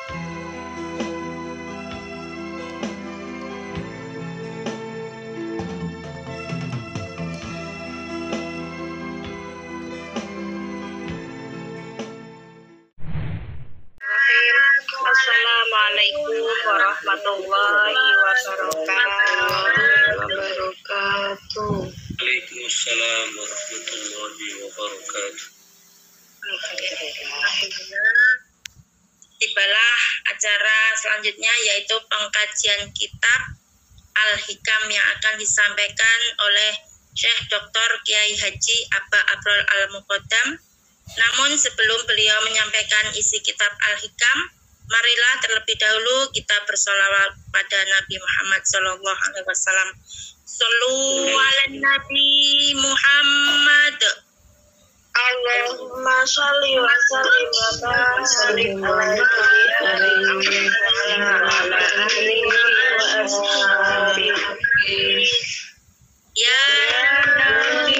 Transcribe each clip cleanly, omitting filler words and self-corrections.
Assalamualaikum warahmatullahi wabarakatuh. Waalaikumsalam warahmatullahi wabarakatuh. Tibalah acara selanjutnya, yaitu pengkajian kitab Al-Hikam yang akan disampaikan oleh Syekh Dr. Kiai Haji Aba Abrol Al-Muqaddam. Namun sebelum beliau menyampaikan isi kitab Al-Hikam, marilah terlebih dahulu kita bersolawat pada Nabi Muhammad SAW. Sallu ala Nabi Muhammad. Allahumma sholli wa sallim wa barik alaihi. Ya Nabi,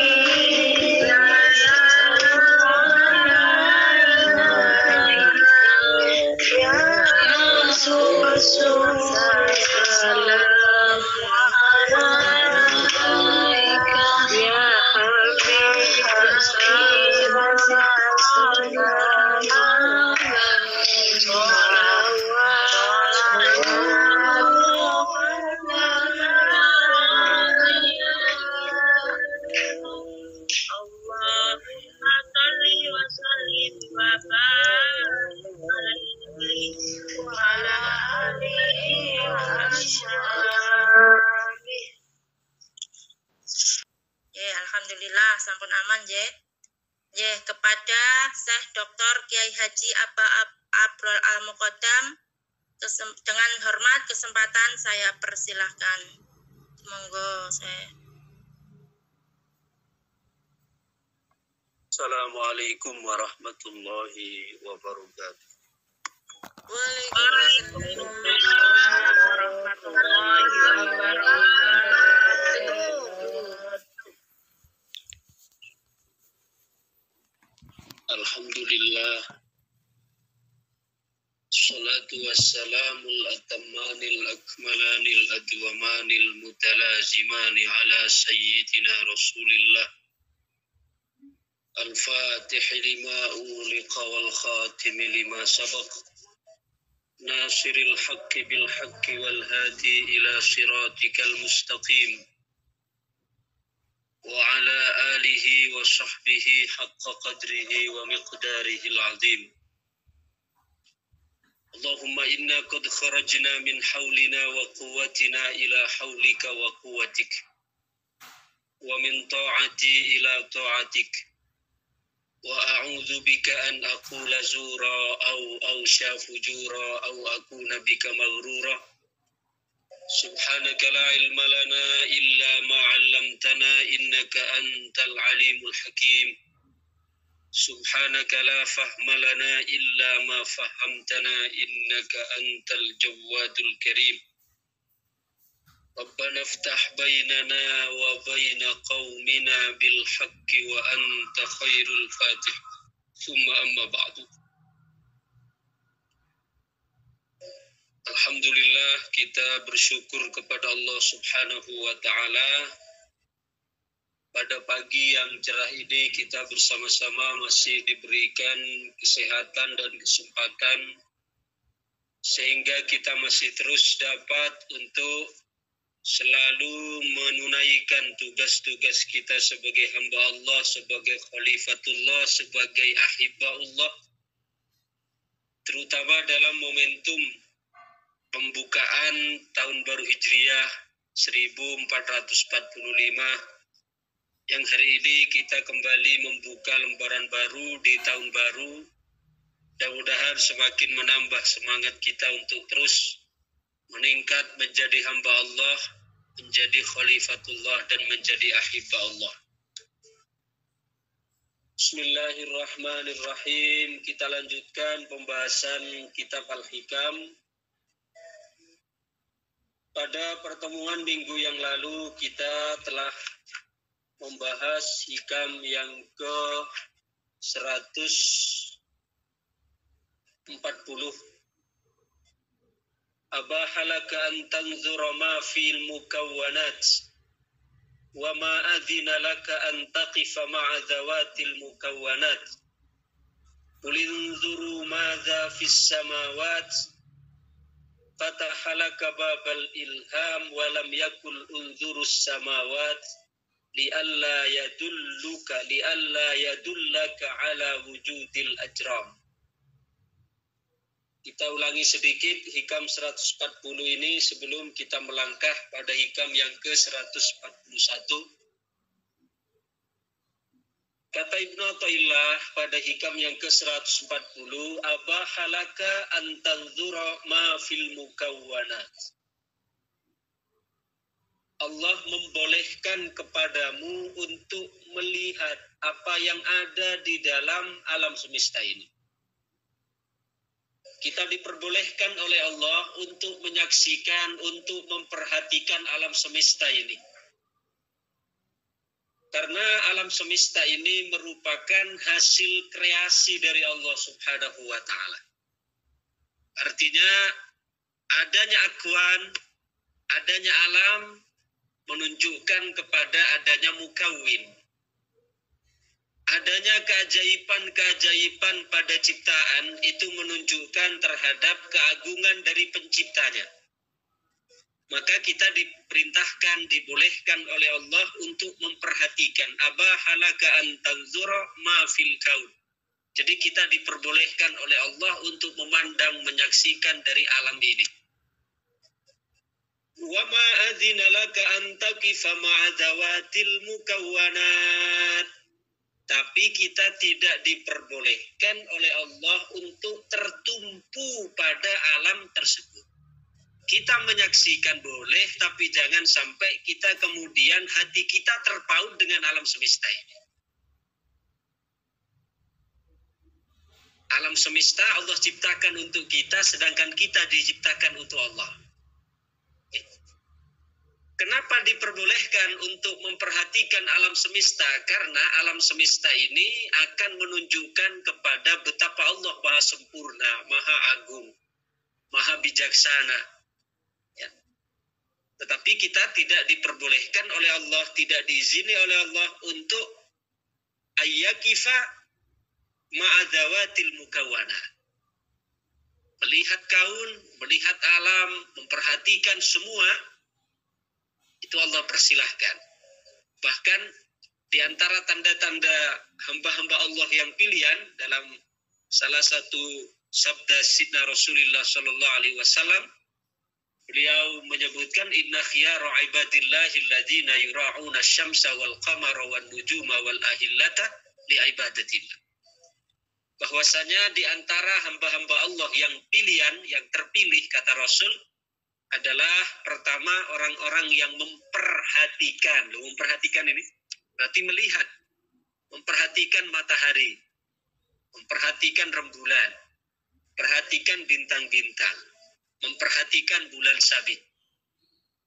alhamdulillah sampun aman je. Kepada Syekh Dr. Kiai Haji Aba Abrol Al-Muqaddam, dengan hormat kesempatan saya persilahkan. Monggo Syekh. Assalamualaikum warahmatullahi wabarakatuh. Waalaikumsalam warahmatullahi wabarakatuh. Alhamdulillah, salatu wassalamul atammanil akmalanil adwamanil mutalazimani ala sayyidina Rasulillah al-fatihi lima uliqa wal khatimi lima sabaq nasiril haqqi bil haqqi wal hadi ila siratikal mustaqim wa ala alihi wa sahbihi haqqa qadrihi wa miqdarihil azim. Allahumma inna qad kharajna min hawlina wa quwwatina ila hawlika wa quwwatik wa min ta'ati ila ta'atik wa a'udzu bika an aqula zura aw fujura aw akuna bika maghrura. Subhanaka la ilma lana illa ma 'allamtana innaka antal alimul hakim. Subhanaka la fahma lana illa ma fahamtana innaka antal jawadul karim. Rabbana iftah bainana wa baina qaumina bil haqqi wa anta khairul fatih. Thumma amma ba'du. Alhamdulillah, kita bersyukur kepada Allah Subhanahu wa ta'ala. Pada pagi yang cerah ini kita bersama-sama masih diberikan kesehatan dan kesempatan sehingga kita masih terus dapat untuk selalu menunaikan tugas-tugas kita sebagai hamba Allah, sebagai khalifatullah, sebagai ahibbaullah, terutama dalam momentum pembukaan tahun baru Hijriah 1445 yang hari ini kita kembali membuka lembaran baru di tahun baru. Mudah-mudahan semakin menambah semangat kita untuk terus meningkat menjadi hamba Allah, menjadi khalifatullah dan menjadi ahibba Allah. Bismillahirrahmanirrahim. Kita lanjutkan pembahasan kitab Al-Hikam. Pada pertemuan minggu yang lalu kita telah membahas hikam yang ke 140 abahalaka an tanzura ma fil mukawwanat wa ma adhina laka an taqifa ma'a dhawatil mukawwanat qul inzuru madza fis samawat fatahalaka babal ilham wa lam yakul unzurus samawat li'alla yadullaka ala wujudil ajram. Kita ulangi sedikit hikam 140 ini sebelum kita melangkah pada hikam yang ke-141. Kata Ibnu Athaillah pada hikam yang ke-140, abahalaka an tanzura ma fil mukawwanat. Allah membolehkan kepadamu untuk melihat apa yang ada di dalam alam semesta ini. Kita diperbolehkan oleh Allah untuk menyaksikan, untuk memperhatikan alam semesta ini. Karena alam semesta ini merupakan hasil kreasi dari Allah Subhanahu wa Ta'ala. Artinya, adanya akwan, adanya alam, menunjukkan kepada adanya mukawwin. Adanya keajaiban-keajaiban pada ciptaan itu menunjukkan terhadap keagungan dari penciptanya. Maka kita diperintahkan, dibolehkan oleh Allah untuk memperhatikan abahalaka an tanzura ma fil kaun. Jadi kita diperbolehkan oleh Allah untuk memandang, menyaksikan dari alam ini. Wa ma adzina laka an taqifa ma'a dhawatil mukawwanat. Tapi kita tidak diperbolehkan oleh Allah untuk tertumpu pada alam tersebut. Kita menyaksikan boleh, tapi jangan sampai kita kemudian hati kita terpaut dengan alam semesta ini. Alam semesta Allah ciptakan untuk kita, sedangkan kita diciptakan untuk Allah. Kenapa diperbolehkan untuk memperhatikan alam semesta? Karena alam semesta ini akan menunjukkan kepada betapa Allah Maha Sempurna, Maha Agung, Maha Bijaksana. Ya. Tetapi kita tidak diperbolehkan oleh Allah, tidak diizini oleh Allah untuk ayyakifa ma'adzawatil mukawwana. Melihat kaun, melihat alam, memperhatikan semua, itu Allah persilahkan. Bahkan di antara tanda-tanda hamba-hamba Allah yang pilihan dalam salah satu sabda Sidna Rasulullah sallallahu alaihi wasallam, beliau menyebutkan inna khiyara ibadillahi alladziina yura'una asy-syamsa wal qamara wan nujuma wal ahillata li ibadatillah. Bahwasanya di antara hamba-hamba Allah yang pilihan, yang terpilih kata Rasul adalah pertama orang-orang yang memperhatikan. Memperhatikan ini berarti melihat, memperhatikan matahari, memperhatikan rembulan, perhatikan bintang-bintang, memperhatikan bulan sabit.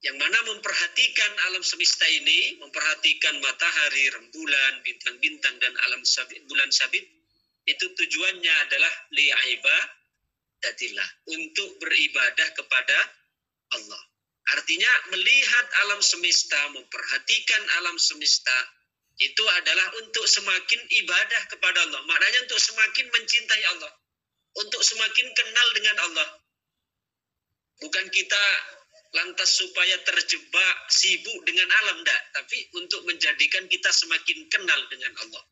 Yang mana memperhatikan alam semesta ini, memperhatikan matahari, rembulan, bintang-bintang dan alam sabit, bulan sabit, itu tujuannya adalah li'ibadatillah, untuk beribadah kepada Allah. Artinya melihat alam semesta, memperhatikan alam semesta, itu adalah untuk semakin ibadah kepada Allah. Maknanya untuk semakin mencintai Allah, untuk semakin kenal dengan Allah. Bukan kita lantas supaya terjebak, sibuk dengan alam, enggak. Tapi untuk menjadikan kita semakin kenal dengan Allah,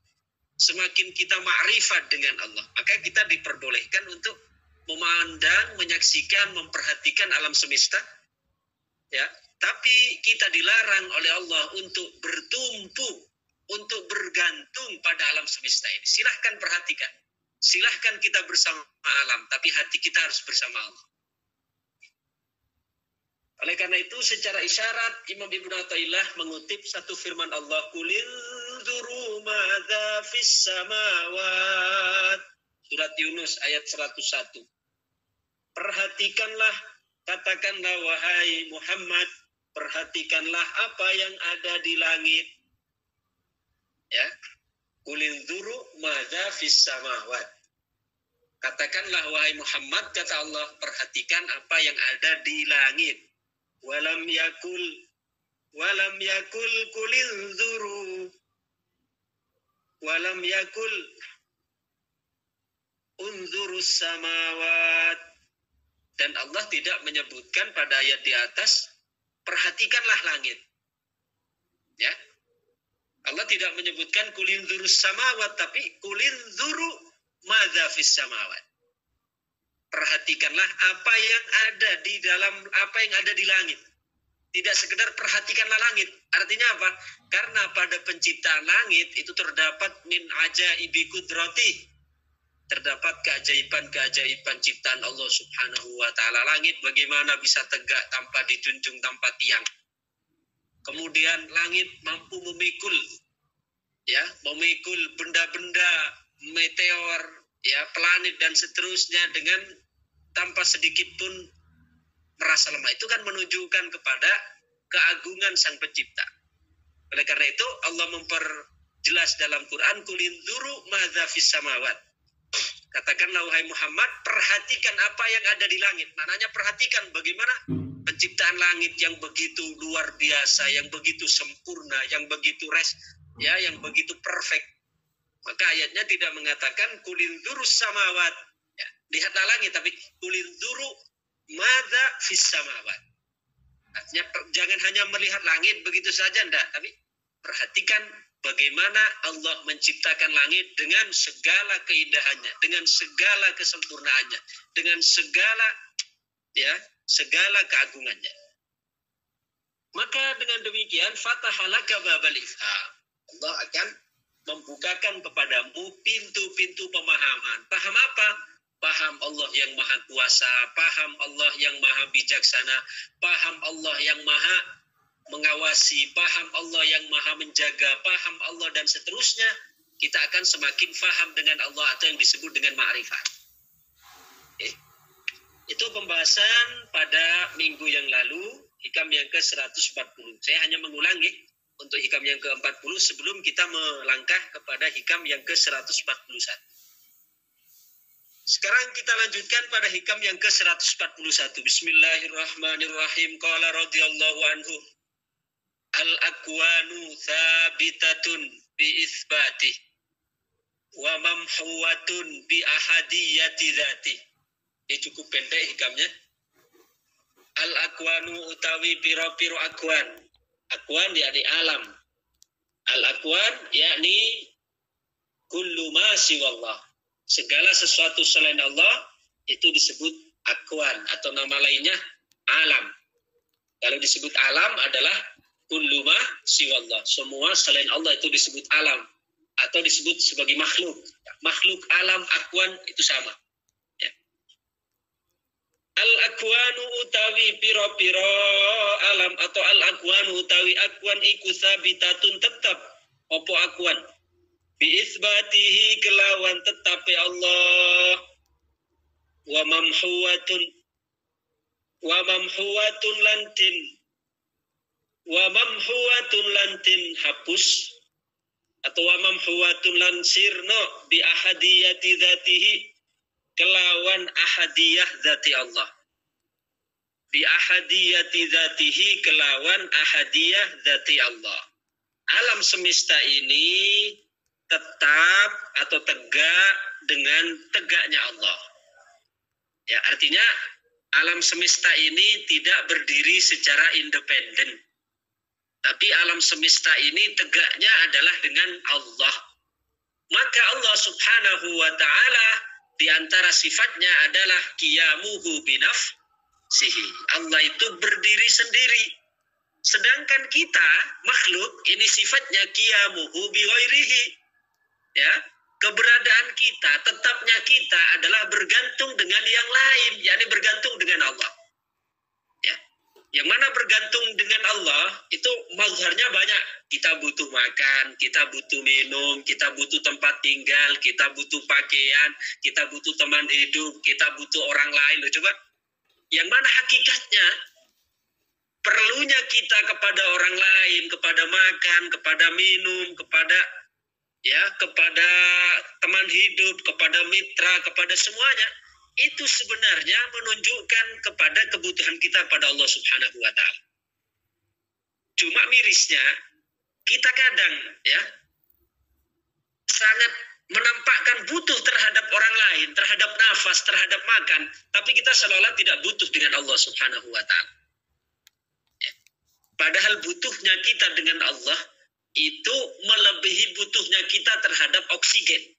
semakin kita ma'rifat dengan Allah. Maka kita diperbolehkan untuk memandang, menyaksikan, memperhatikan alam semesta, ya. Tapi kita dilarang oleh Allah untuk bertumpu, untuk bergantung pada alam semesta ini. Silahkan perhatikan, silahkan kita bersama alam, tapi hati kita harus bersama Allah. Oleh karena itu secara isyarat Imam Ibnu Athaillah mengutip satu firman Allah, Qulil dzuru madza fis samawat, surat Yunus ayat 101. Perhatikanlah, katakanlah wahai Muhammad, perhatikanlah apa yang ada di langit. Ya. Qulil dzuru madza fis samawat. Katakanlah wahai Muhammad, kata Allah, perhatikan apa yang ada di langit. Walam yakul kulinzuru. Walam yakul unzurus samawat. Dan Allah tidak menyebutkan pada ayat di atas, perhatikanlah langit. Ya. Allah tidak menyebutkan kulinzurus samawat, tapi kulinzuru madza fis samawat. Perhatikanlah apa yang ada di dalam, apa yang ada di langit. Tidak sekedar perhatikanlah langit. Artinya apa? Karena pada penciptaan langit itu terdapat min ajaibi qudrati. Terdapat keajaiban-keajaiban ciptaan Allah Subhanahu wa taala. Langit bagaimana bisa tegak tanpa dijunjung, tanpa tiang. Kemudian langit mampu memikul, ya, memikul benda-benda, meteor, ya, planet dan seterusnya dengan tanpa sedikit pun merasa lemah. Itu kan menunjukkan kepada keagungan Sang Pencipta. Oleh karena itu Allah memperjelas dalam Quran, kulinzuru madza fis samawat. Katakanlah wahai Muhammad, perhatikan apa yang ada di langit. Maknanya perhatikan bagaimana penciptaan langit yang begitu luar biasa, yang begitu sempurna, yang begitu yang begitu perfect. Maka ayatnya tidak mengatakan kulinzurus samawat. Ya, lihatlah langit, tapi kulinzuru madza fis samawat. Artinya jangan hanya melihat langit begitu saja, enggak, tapi perhatikan bagaimana Allah menciptakan langit dengan segala keindahannya, dengan segala kesempurnaannya, dengan segala keagungannya. Maka dengan demikian fatahalaka babal ifham. Allah akan membukakan kepadamu pintu-pintu pemahaman. Paham apa? Paham Allah yang maha kuasa, paham Allah yang maha bijaksana, paham Allah yang maha mengawasi, paham Allah yang maha menjaga, paham Allah dan seterusnya. Kita akan semakin paham dengan Allah atau yang disebut dengan ma'rifat. Itu pembahasan pada minggu yang lalu, hikam yang ke-140. Saya hanya mengulangi untuk hikam yang ke-40 sebelum kita melangkah kepada hikam yang ke-141. Sekarang kita lanjutkan pada hikam yang ke-141. Bismillahirrahmanirrahim. Qala radhiyallahu anhu. Al-akwanu thabitatun bi isbatih wa mamhuwatun bi ahadiyati dzatih. Ini cukup pendek hikamnya. Al-akwanu utawi piro-piro akwan. Akwan yakni alam. Al-akwan yakni kullu ma siwallah. Segala sesuatu selain Allah itu disebut akwan atau nama lainnya alam. Kalau disebut alam adalah kullu ma siwallah. Semua selain Allah itu disebut alam atau disebut sebagai makhluk. Makhluk, alam, akwan itu sama. Ya. Al-akwanu utawi piro-piro alam atau al-akwanu utawi akwan iku sabitatun tetap opo akwan. Bi'isbatihi kelawan tetapi Allah wa mamhuwatun lantin hapus atau wa mamhuwatun lansirno bi ahadiyati dzatihi kelawan ahadiyah dzati Allah bi ahadiyati dzatihi kelawan ahadiyah dzati Allah. Alam semesta ini tetap atau tegak dengan tegaknya Allah. Ya, artinya alam semesta ini tidak berdiri secara independen. Tapi alam semesta ini tegaknya adalah dengan Allah. Maka Allah Subhanahu wa taala di antara sifatnya adalah qiyamuhu binafsihi. Allah itu berdiri sendiri. Sedangkan kita makhluk ini sifatnya qiyamuhu bighairihi. Ya, keberadaan kita, tetapnya kita adalah bergantung dengan yang lain, yakni bergantung dengan Allah. Ya, yang mana bergantung dengan Allah itu mazharnya banyak. Kita butuh makan, kita butuh minum, kita butuh tempat tinggal, kita butuh pakaian, kita butuh teman hidup, kita butuh orang lain. Loh, coba, yang mana hakikatnya perlunya kita kepada orang lain, kepada makan, kepada minum, kepada ya, kepada teman hidup, kepada mitra, kepada semuanya, itu sebenarnya menunjukkan kepada kebutuhan kita pada Allah Subhanahu wa taala. Cuma mirisnya kita kadang ya sangat menampakkan butuh terhadap orang lain, terhadap nafas, terhadap makan, tapi kita seolah-olah tidak butuh dengan Allah Subhanahu wa taala. Ya. Padahal butuhnya kita dengan Allah itu melebihi butuhnya kita terhadap oksigen.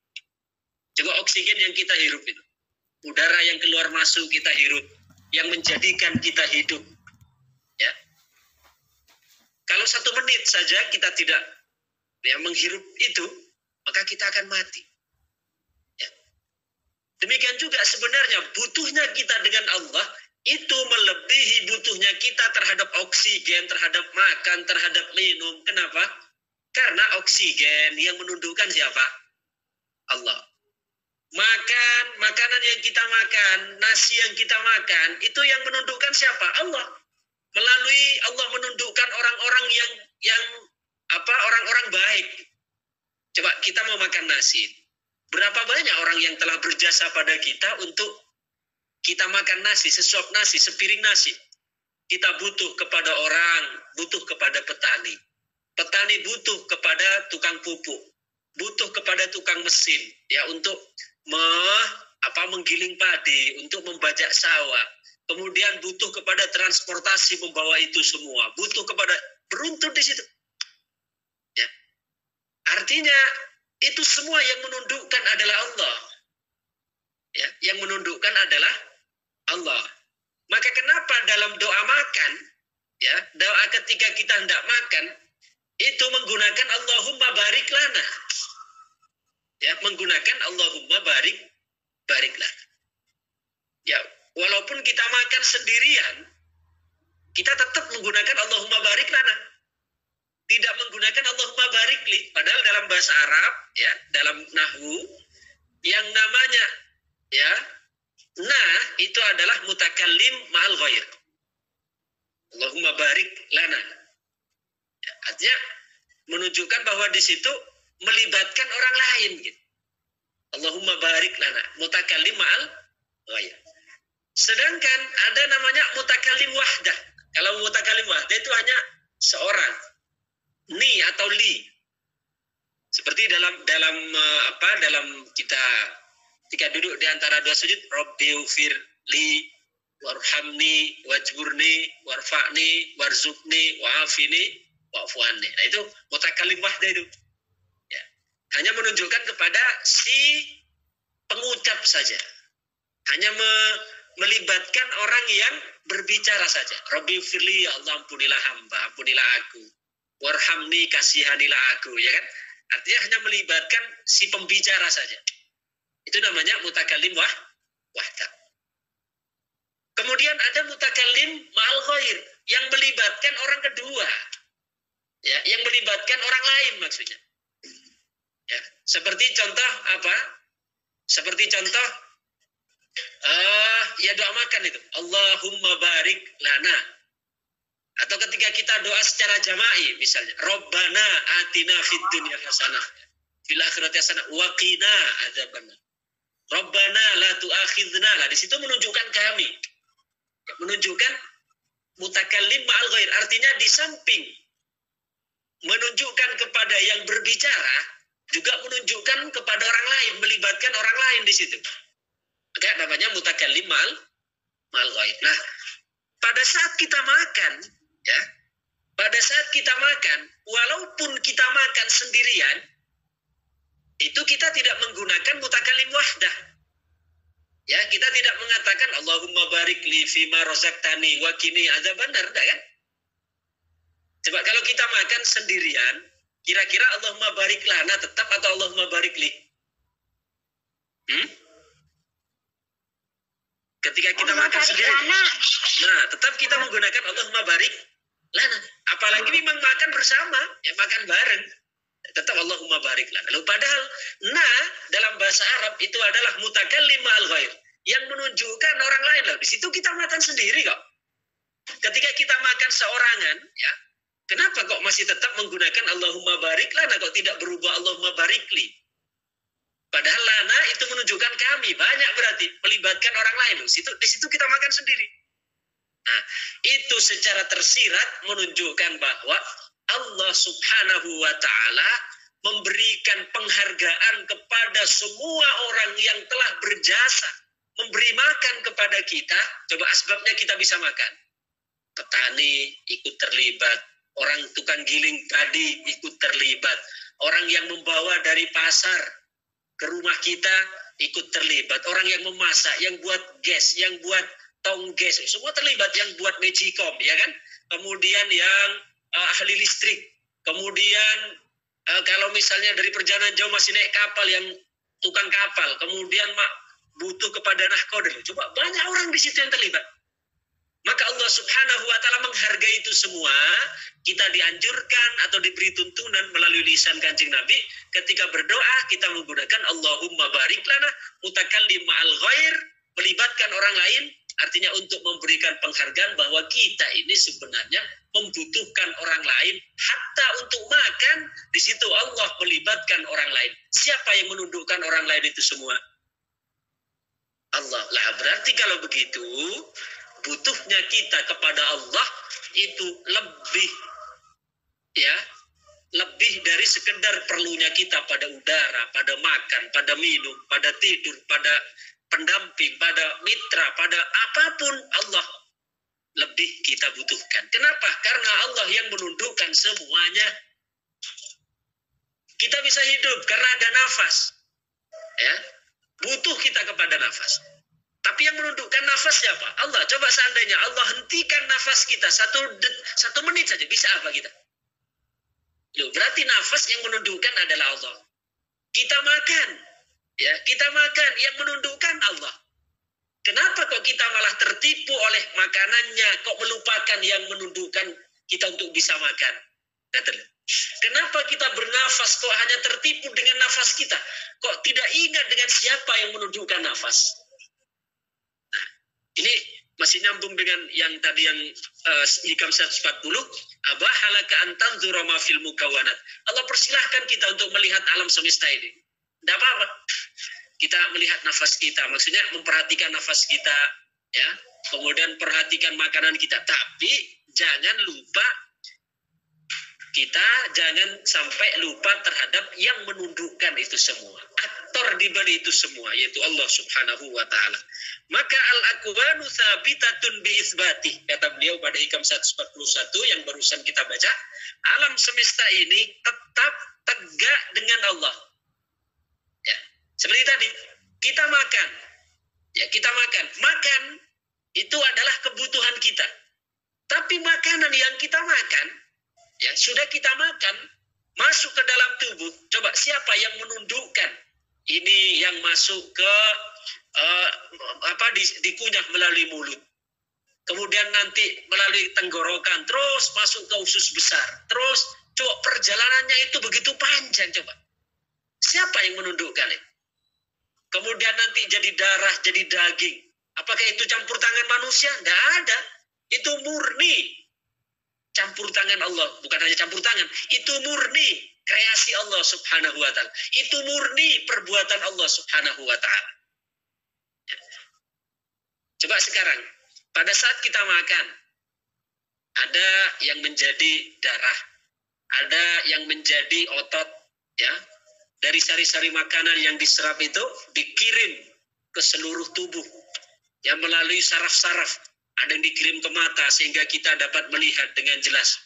Coba oksigen yang kita hirup itu, udara yang keluar masuk kita hirup, yang menjadikan kita hidup. Ya. Kalau 1 menit saja kita tidak menghirup itu, maka kita akan mati. Ya. Demikian juga sebenarnya butuhnya kita dengan Allah itu melebihi butuhnya kita terhadap oksigen, terhadap makan, terhadap minum. Kenapa? Karena oksigen yang menundukkan siapa? Allah. Makanan yang kita makan, nasi yang kita makan, itu yang menundukkan siapa? Allah. Melalui Allah menundukkan orang-orang yang orang-orang baik. Coba kita mau makan nasi. Berapa banyak orang yang telah berjasa pada kita untuk kita makan nasi, sesuap nasi, sepiring nasi. Kita butuh kepada orang, butuh kepada petani. Petani butuh kepada tukang pupuk, butuh kepada tukang mesin ya untuk menggiling padi, untuk membajak sawah. Kemudian butuh kepada transportasi membawa itu semua, butuh kepada beruntun di situ. Ya. Artinya itu semua yang menundukkan adalah Allah. Ya, yang menundukkan adalah Allah. Maka kenapa dalam doa makan, ya, doa ketika kita hendak makan itu menggunakan Allahumma barik lana. Ya, menggunakan Allahumma barik lana. Ya, walaupun kita makan sendirian, kita tetap menggunakan Allahumma barik lana. Tidak menggunakan Allahumma barik li. Padahal dalam bahasa Arab, ya, dalam nahwu yang namanya ya itu adalah mutakallim ma'al ghair. Allahumma barik lana. Ya, artinya menunjukkan bahwa di situ melibatkan orang lain gitu. Allahumma barik lana, mutakallim ma'al ghair. Sedangkan ada namanya mutakallim wahdah. Kalau mutakallim wahdah itu hanya seorang, ni atau li. Seperti dalam kita ketika duduk di antara dua sujud, Rabbighfir li warhamni wajburni warfa'ni warzuqni wa'afini wa'fu anni. Nah, itu mutakallim wahdah itu. Ya. Hanya menunjukkan kepada si pengucap saja. Hanya melibatkan orang yang berbicara saja. Rabbighfir li, ya Allah ampunilah hamba, ampunilah aku. Warhamni, kasihanilah aku, ya kan? Artinya hanya melibatkan si pembicara saja. Itu namanya mutakallim wahdah. Kemudian ada mutakallim ma'al ghair yang melibatkan orang kedua. Ya, yang melibatkan orang lain maksudnya. Ya, seperti contoh apa? Seperti contoh ya doa makan itu. Allahumma barik lana. Atau ketika kita doa secara jama'i misalnya, Rabbana atina fid dunya hasanah, fil akhirati hasanah wa qina adzabannar. Rabbana la tu'akhidna. Lah di situ menunjukkan kami. Menunjukkan mutakallim ma'al ghair, artinya di samping menunjukkan kepada yang berbicara, juga menunjukkan kepada orang lain, melibatkan orang lain di situ. Maka namanya mutakallim ma'al ghair. Nah, pada saat kita makan, ya, pada saat kita makan, walaupun kita makan sendirian, itu kita tidak menggunakan mutakallim wahdah. Ya, kita tidak mengatakan Allahumma barik li fima razaqtani wa qini adzabannar, enggak kan? Coba kalau kita makan sendirian, kira-kira Allahumma barik lana tetap atau Allahumma barik li? Ketika kita makan sendiri, nah tetap kita menggunakan Allahumma barik lana. Apalagi memang makan bersama, ya makan bareng, tetap Allahumma barik lana. Lalu padahal dalam bahasa Arab itu adalah mutakallim ma'al ghair, yang menunjukkan orang lain. Loh, di situ kita makan sendiri kok. Ketika kita makan seorangan, ya, Kenapa kok masih tetap menggunakan Allahumma barik lana, kok tidak berubah Allahumma barikli? Padahal lana itu menunjukkan kami, banyak berarti melibatkan orang lain. Di situ kita makan sendiri. Nah, itu secara tersirat menunjukkan bahwa Allah Subhanahu wa Ta'ala memberikan penghargaan kepada semua orang yang telah berjasa memberi makan kepada kita. Coba asbabnya kita bisa makan. Petani ikut terlibat, orang tukang giling tadi ikut terlibat, orang yang membawa dari pasar ke rumah kita ikut terlibat, orang yang memasak, yang buat gas, yang buat tong gas, semua terlibat, yang buat magicom, ya kan? Kemudian yang ahli listrik, kemudian kalau misalnya dari perjalanan jauh masih naik kapal, yang tukang kapal, kemudian butuh kepada nahkoda, coba banyak orang di situ yang terlibat. Maka Allah Subhanahu wa Ta'ala menghargai itu semua. Kita dianjurkan atau diberi tuntunan melalui lisan Kanjeng Nabi ketika berdoa kita menggunakan Allahumma barik lana mutakallim ma'al ghair, melibatkan orang lain, artinya untuk memberikan penghargaan bahwa kita ini sebenarnya membutuhkan orang lain, hatta untuk makan. Di situ Allah melibatkan orang lain. Siapa yang menundukkan orang lain itu semua? Allah. Lah berarti kalau begitu butuhnya kita kepada Allah itu lebih dari sekedar perlunya kita pada udara, pada makan, pada minum, pada tidur, pada pendamping, pada mitra, pada apapun Allah lebih kita butuhkan. Kenapa? Karena Allah yang menundukkan semuanya. Kita bisa hidup karena ada nafas. Ya, butuh kita kepada nafas. Tapi yang menundukkan nafas siapa? Allah. Coba seandainya Allah hentikan nafas kita satu menit saja, bisa apa kita? Loh, berarti nafas yang menundukkan adalah Allah. Kita makan, ya, kita makan, yang menundukkan Allah. Kenapa kok kita malah tertipu oleh makanannya, kok melupakan yang menundukkan kita untuk bisa makan? Kenapa kita bernafas kok hanya tertipu dengan nafas kita? Kok tidak ingat dengan siapa yang menundukkan nafas? Ini masih nyambung dengan yang tadi yang Hikam 140. Abah halaka antan dzurama fil mukawanat. Allah persilahkan kita untuk melihat alam semesta ini. Tidak apa-apa. Kita melihat nafas kita, maksudnya memperhatikan nafas kita, ya. Kemudian perhatikan makanan kita, tapi jangan lupa, kita jangan sampai lupa terhadap yang menundukkan itu semua. Aktor di balik itu semua, yaitu Allah Subhanahu wa Ta'ala. Maka al-akwanu thabitatun bi isbatih, kata beliau pada Hikam 141 yang barusan kita baca. Alam semesta ini tetap tegak dengan Allah. Ya, seperti tadi kita makan. Ya, kita makan. Makan itu adalah kebutuhan kita. Tapi makanan yang kita makan, ya sudah kita makan, masuk ke dalam tubuh. Coba siapa yang menundukkan? Ini yang masuk ke dikunyah melalui mulut. Kemudian nanti melalui tenggorokan, terus masuk ke usus besar. Terus coba perjalanannya itu begitu panjang, coba. Siapa yang menundukkan itu? Kemudian nanti jadi darah, jadi daging. Apakah itu campur tangan manusia? Tidak ada. Itu murni campur tangan Allah. Bukan hanya campur tangan, itu murni kreasi Allah Subhanahu wa Ta'ala. Itu murni perbuatan Allah Subhanahu wa Ta'ala. Coba sekarang, pada saat kita makan, ada yang menjadi darah, ada yang menjadi otot, ya. Dari sari-sari makanan yang diserap itu dikirim ke seluruh tubuh, ya, melalui saraf-saraf. Ada yang dikirim ke mata sehingga kita dapat melihat dengan jelas.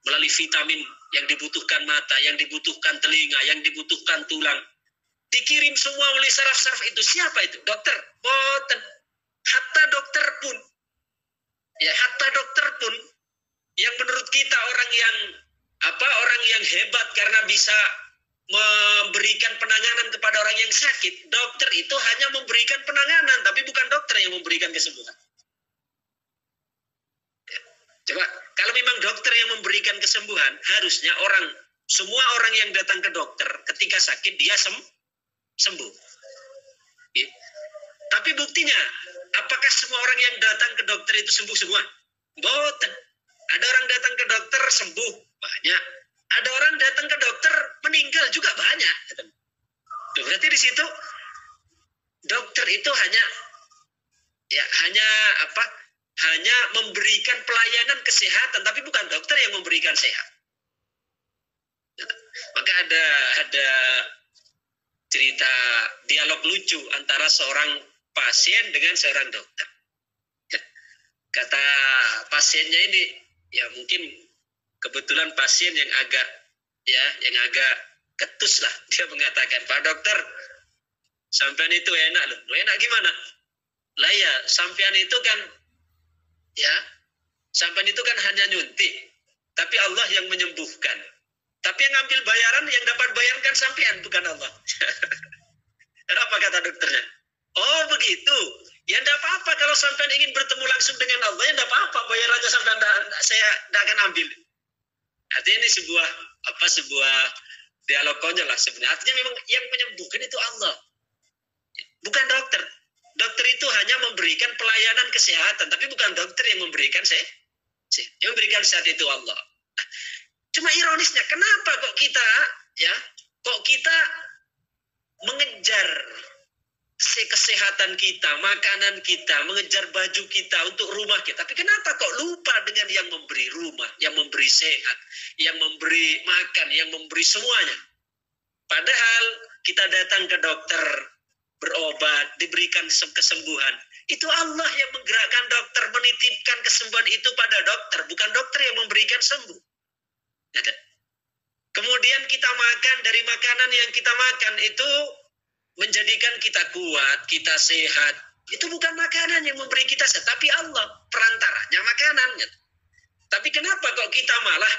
Melalui vitamin yang dibutuhkan mata, yang dibutuhkan telinga, yang dibutuhkan tulang. Dikirim semua oleh saraf-saraf itu. Siapa itu? Dokter? Boten. Hatta dokter pun. Ya, hatta dokter pun yang menurut kita orang yang hebat karena bisa memberikan penanganan kepada orang yang sakit. Dokter itu hanya memberikan penanganan, tapi bukan dokter yang memberikan kesembuhan. Coba, kalau memang dokter yang memberikan kesembuhan, harusnya semua orang yang datang ke dokter ketika sakit dia sembuh. Ya. Tapi buktinya, apakah semua orang yang datang ke dokter itu sembuh semua? Boten. Ada orang datang ke dokter sembuh banyak. Ada orang datang ke dokter meninggal juga banyak. Berarti di situ dokter itu hanya memberikan pelayanan kesehatan, tapi bukan dokter yang memberikan sehat. Maka ada cerita dialog lucu antara seorang pasien dengan seorang dokter. Kata pasiennya ini, ya mungkin kebetulan pasien yang agak ketus lah, dia mengatakan, "Pak dokter, sampean itu enak loh." "Enak gimana?" "Lah ya, sampean itu kan hanya nyuntik, tapi Allah yang menyembuhkan. Tapi yang ngambil bayaran, yang dapat bayarkan sampean, bukan Allah." Apa kata dokternya? "Oh begitu. Ya enggak apa-apa kalau sampean ingin bertemu langsung dengan Allah, ya enggak apa-apa, bayarannya sampean saya enggak akan ambil." Artinya ini sebuah dialog konyol lah sebenarnya. Artinya memang yang menyembuhkan itu Allah, bukan dokter. Dokter itu hanya memberikan pelayanan kesehatan, tapi bukan dokter yang memberikan sehat. Yang memberikan sehat itu Allah. Cuma ironisnya, kenapa kok kita mengejar kesehatan kita, makanan kita, mengejar baju kita untuk rumah kita. Tapi kenapa kok lupa dengan yang memberi rumah, yang memberi sehat, yang memberi makan, yang memberi semuanya. Padahal kita datang ke dokter, berobat, diberikan kesembuhan. Itu Allah yang menggerakkan dokter, menitipkan kesembuhan itu pada dokter, bukan dokter yang memberikan sembuh. Kemudian kita makan, dari makanan yang kita makan itu menjadikan kita kuat, kita sehat. Itu bukan makanan yang memberi kita sehat, tapi Allah perantaranya makanannya. Tapi kenapa kok kita malah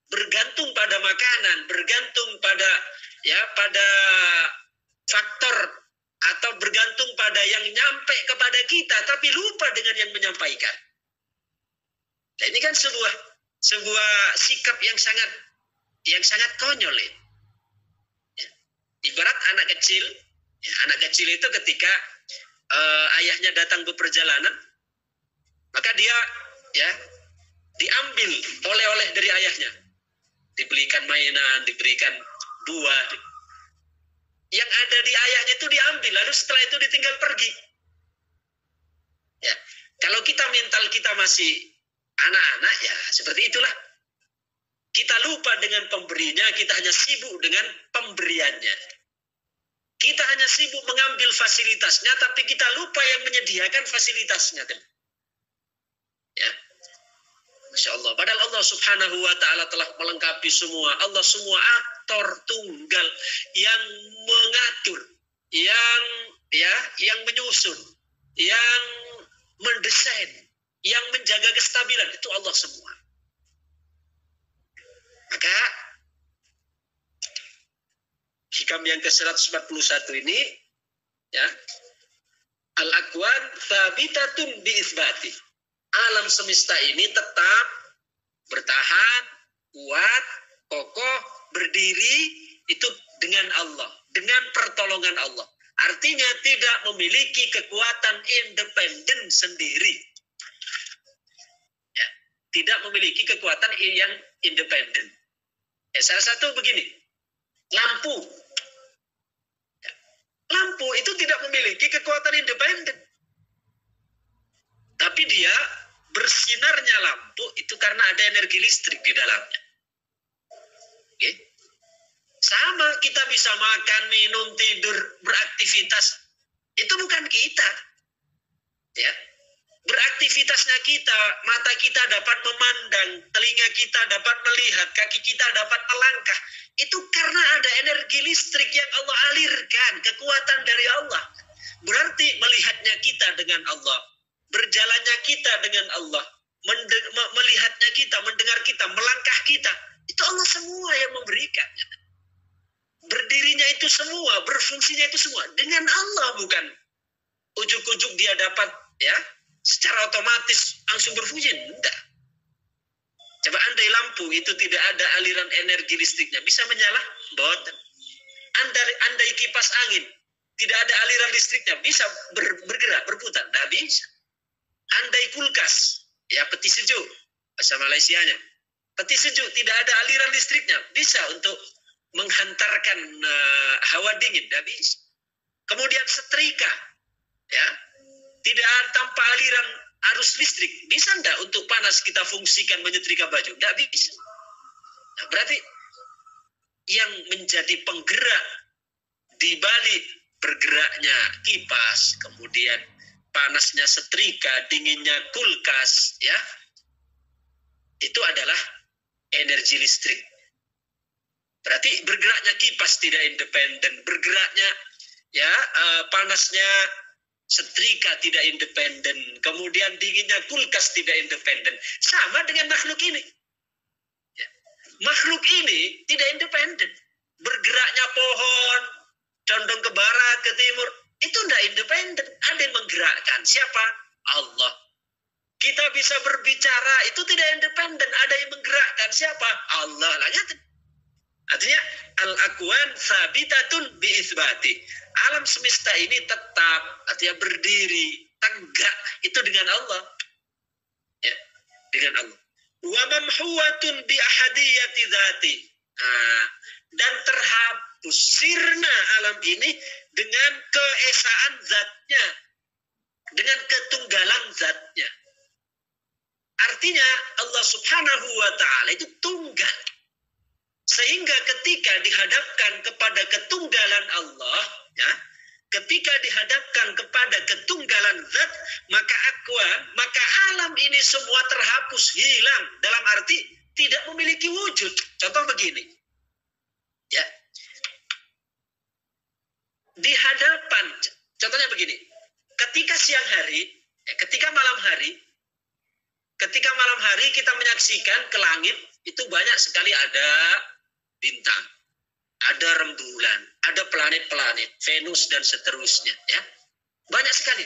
bergantung pada makanan, bergantung pada faktor atau bergantung pada yang nyampe kepada kita, tapi lupa dengan yang menyampaikan. Nah, ini kan sebuah sikap yang sangat konyol ya. Ibarat anak kecil itu ketika ayahnya datang beperjalanan, maka dia diambil oleh-oleh dari ayahnya, diberikan mainan, diberikan buah, yang ada di ayahnya itu diambil, lalu setelah itu ditinggal pergi. Ya, kalau mental kita masih anak-anak, ya seperti itulah. Kita lupa dengan pemberinya, kita hanya sibuk dengan pemberiannya. Kita hanya sibuk mengambil fasilitasnya, tapi kita lupa yang menyediakan fasilitasnya. Ya, Masya Allah. Padahal Allah Subhanahu wa Ta'ala telah melengkapi semua. Allah semua aktor tunggal yang mengatur, yang menyusun, yang mendesain, yang menjaga kestabilan, itu Allah semua. Maka hikam yang ke-141 ini, ya, al-akwan thabitatun bi'ithbati. Alam semesta ini tetap bertahan, kuat, kokoh, berdiri itu dengan Allah, dengan pertolongan Allah. Artinya tidak memiliki kekuatan independen sendiri. Ya, tidak memiliki kekuatan yang independen. Salah satu begini, lampu. Ya, lampu itu tidak memiliki kekuatan independen. Tapi dia bersinarnya lampu itu karena ada energi listrik di dalamnya. Oke. Sama kita bisa makan, minum, tidur, beraktivitas. Itu bukan kita. Ya. Beraktivitasnya kita, mata kita dapat memandang, telinga kita dapat melihat, kaki kita dapat melangkah. Itu karena ada energi listrik yang Allah alirkan, kekuatan dari Allah. Berarti melihatnya kita dengan Allah, berjalannya kita dengan Allah, melihatnya kita, mendengar kita, melangkah kita, itu Allah semua yang memberikan. Berdirinya itu semua, berfungsinya itu semua dengan Allah, bukan ujuk-ujuk dia dapat secara otomatis langsung berfungsi. Enggak. Coba andai lampu itu tidak ada aliran energi listriknya, bisa menyala? Boten. Andai kipas angin tidak ada aliran listriknya, bisa bergerak, berputar? Tidak bisa. Andai kulkas, peti sejuk, bahasa Malaysianya. Peti sejuk, tidak ada aliran listriknya, bisa untuk menghantarkan hawa dingin, tidak bisa. Kemudian setrika, ya, tidak ada tanpa aliran arus listrik, bisa enggak untuk panas kita fungsikan menyetrika baju? Tidak bisa. Nah, berarti yang menjadi penggerak di balik bergeraknya kipas, kemudian panasnya setrika, dinginnya kulkas, ya, itu adalah energi listrik. Berarti bergeraknya kipas tidak independen, bergeraknya ya panasnya setrika tidak independen, kemudian dinginnya kulkas tidak independen. Sama dengan makhluk ini. Ya. Makhluk ini tidak independen. Bergeraknya pohon, condong ke barat, ke timur, itu tidak independen. Ada yang menggerakkan. Siapa? Allah. Kita bisa berbicara, itu tidak independen. Ada yang menggerakkan. Siapa? Allah. Artinya, al-akwan sabitatun bi'ithbati. Alam semesta ini tetap, artinya berdiri, tegak, itu dengan Allah. Ya, dengan Allah. Wa mamhuwatun bi ahadiyati dzati. Dan terhapus sirna alam ini dengan keesaan zatnya, dengan ketunggalan zatnya. Artinya Allah Subhanahu wa ta'ala itu tunggal. Sehingga ketika dihadapkan kepada ketunggalan Allah, ya, ketika dihadapkan kepada ketunggalan zat, maka alam ini semua terhapus, hilang, dalam arti tidak memiliki wujud. Contoh begini, ya, di hadapan, contohnya begini, ketika siang hari, ketika malam hari kita menyaksikan ke langit, itu banyak sekali ada bintang, ada rembulan, ada planet-planet, Venus dan seterusnya, ya. Banyak sekali.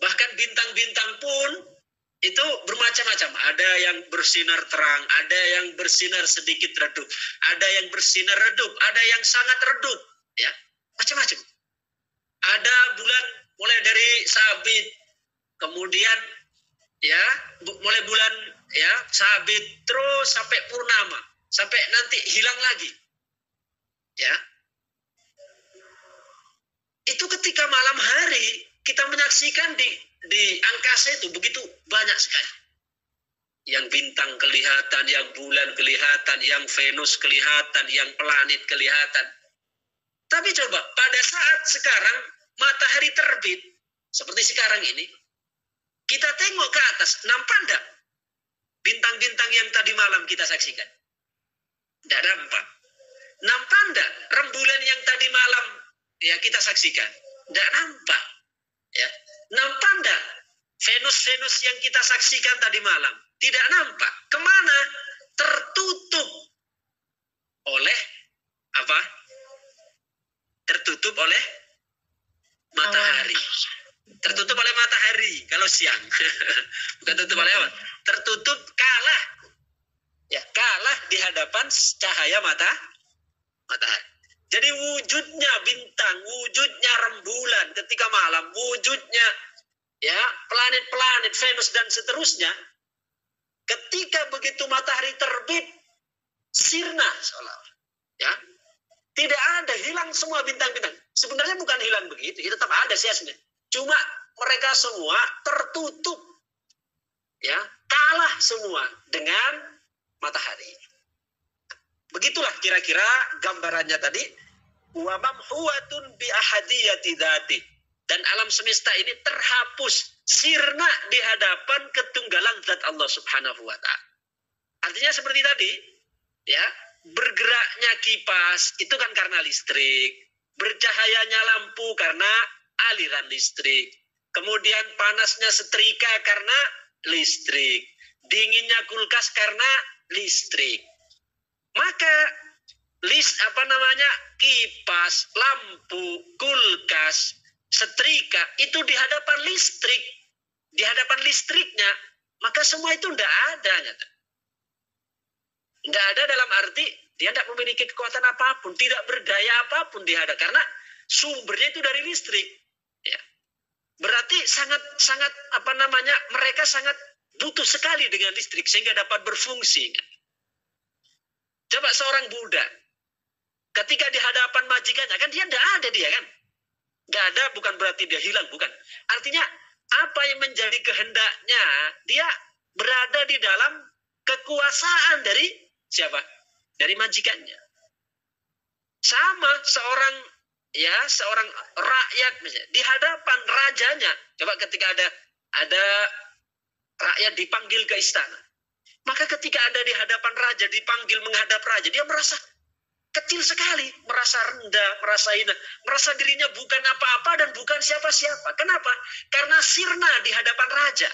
Bahkan bintang-bintang pun itu bermacam-macam. Ada yang bersinar terang, ada yang bersinar sedikit redup, ada yang bersinar redup, ada yang sangat redup, ya. Macam-macam. Ada bulan mulai dari sabit, kemudian ya, mulai bulan ya sabit terus sampai purnama, sampai nanti hilang lagi. Ya. Itu ketika malam hari kita menyaksikan di angkasa itu begitu banyak sekali. Yang bintang kelihatan, yang bulan kelihatan, yang Venus kelihatan, yang planet kelihatan. Tapi coba pada saat sekarang matahari terbit seperti sekarang ini, kita tengok ke atas, nampak enggak bintang-bintang yang tadi malam kita saksikan? Tidak nampak. Nampak enggak rembulan yang tadi malam ya kita saksikan? Tidak nampak. Ya. Nampak enggak Venus-Venus yang kita saksikan tadi malam? Tidak nampak. Kemana? Tertutup oleh apa? Tertutup oleh matahari. Tertutup oleh matahari kalau siang. Bukan tertutup oleh apa? Tertutup, kalah. Ya, kalah di hadapan cahaya matahari. Jadi wujudnya bintang, wujudnya rembulan ketika malam, wujudnya ya planet-planet, Venus dan seterusnya, ketika begitu matahari terbit, sirna seolah-olah. Ya. Tidak ada, hilang semua bintang-bintang. Sebenarnya bukan hilang begitu, itu tetap ada sia-sia. Cuma mereka semua tertutup, ya, kalah semua dengan matahari. Begitulah kira-kira gambarannya tadi. Wa mamhuwatun bi ahadiyati dzati. Dan alam semesta ini terhapus, sirna di hadapan ketunggalan zat Allah Subhanahu wa ta'ala. Artinya seperti tadi, ya, bergeraknya kipas itu kan karena listrik, bercahayanya lampu karena aliran listrik, kemudian panasnya setrika karena listrik, dinginnya kulkas karena listrik. Maka kipas, lampu, kulkas, setrika itu di hadapan listrik, di hadapan listriknya, maka semua itu tidak ada. Tidak ada dalam arti dia tidak memiliki kekuatan apapun, tidak berdaya apapun di hadapan, karena sumbernya itu dari listrik. Ya. Berarti sangat mereka sangat butuh sekali dengan listrik sehingga dapat berfungsi. Coba seorang budak, ketika di hadapan majikannya, kan dia tidak ada dia kan. Nggak ada bukan berarti dia hilang, bukan. Artinya apa yang menjadi kehendaknya, dia berada di dalam kekuasaan dari siapa? Dari majikannya. Sama seorang rakyat misalnya, di hadapan rajanya. Coba ketika ada rakyat dipanggil ke istana. Maka ketika ada di hadapan raja, dipanggil menghadap raja, dia merasa kecil sekali, merasa rendah, merasa hina, merasa dirinya bukan apa-apa dan bukan siapa-siapa. Kenapa? Karena sirna di hadapan raja.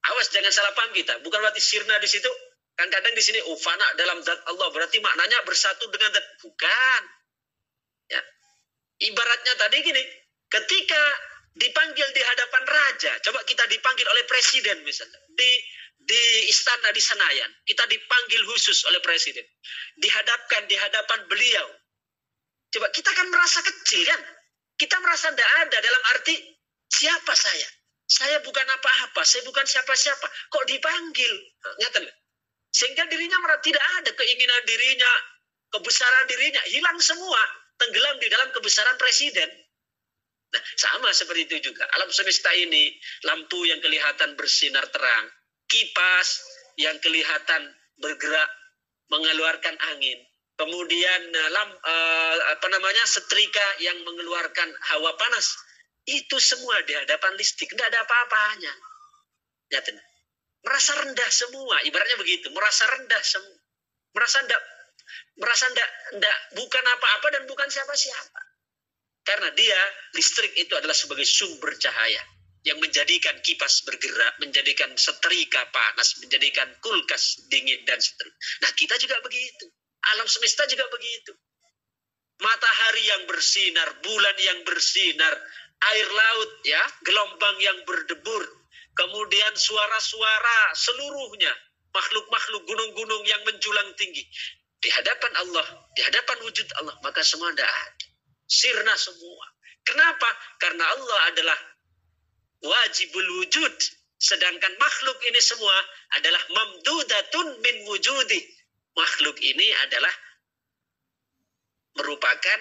Awas jangan salah paham kita. Bukan berarti sirna di situ. Kan kadang di sini fana dalam zat Allah berarti maknanya bersatu dengan zat. Bukan. Ya. Ibaratnya tadi gini, ketika dipanggil di hadapan raja, coba kita dipanggil oleh presiden misalnya di istana di Senayan, kita dipanggil khusus oleh presiden, dihadapkan di hadapan beliau. Coba kita kan merasa kecil kan? Kita merasa tidak ada dalam arti siapa saya? Saya bukan apa-apa, saya bukan siapa-siapa. Kok dipanggil? Ngerti? Sehingga dirinya merasa tidak ada keinginan dirinya, kebesaran dirinya hilang semua, tenggelam di dalam kebesaran presiden. Nah, sama seperti itu juga. Alam semesta ini, lampu yang kelihatan bersinar terang, kipas yang kelihatan bergerak mengeluarkan angin, kemudian setrika yang mengeluarkan hawa panas, itu semua di hadapan listrik, tidak ada apa-apanya. Nyata. Merasa rendah semua, ibaratnya begitu, merasa rendah semua, merasa bukan apa-apa dan bukan siapa-siapa. Karena dia, listrik itu adalah sebagai sumber cahaya yang menjadikan kipas bergerak, menjadikan setrika panas, menjadikan kulkas dingin dan seterusnya. Nah, kita juga begitu. Alam semesta juga begitu. Matahari yang bersinar, bulan yang bersinar, air laut ya, gelombang yang berdebur, kemudian suara-suara seluruhnya, makhluk-makhluk gunung-gunung yang menjulang tinggi. Di hadapan Allah, di hadapan wujud Allah, maka semua tidak ada. Sirna semua. Kenapa? Karena Allah adalah wajibul wujud. Sedangkan makhluk ini semua adalah mamdudatun min wujudi. Makhluk ini adalah merupakan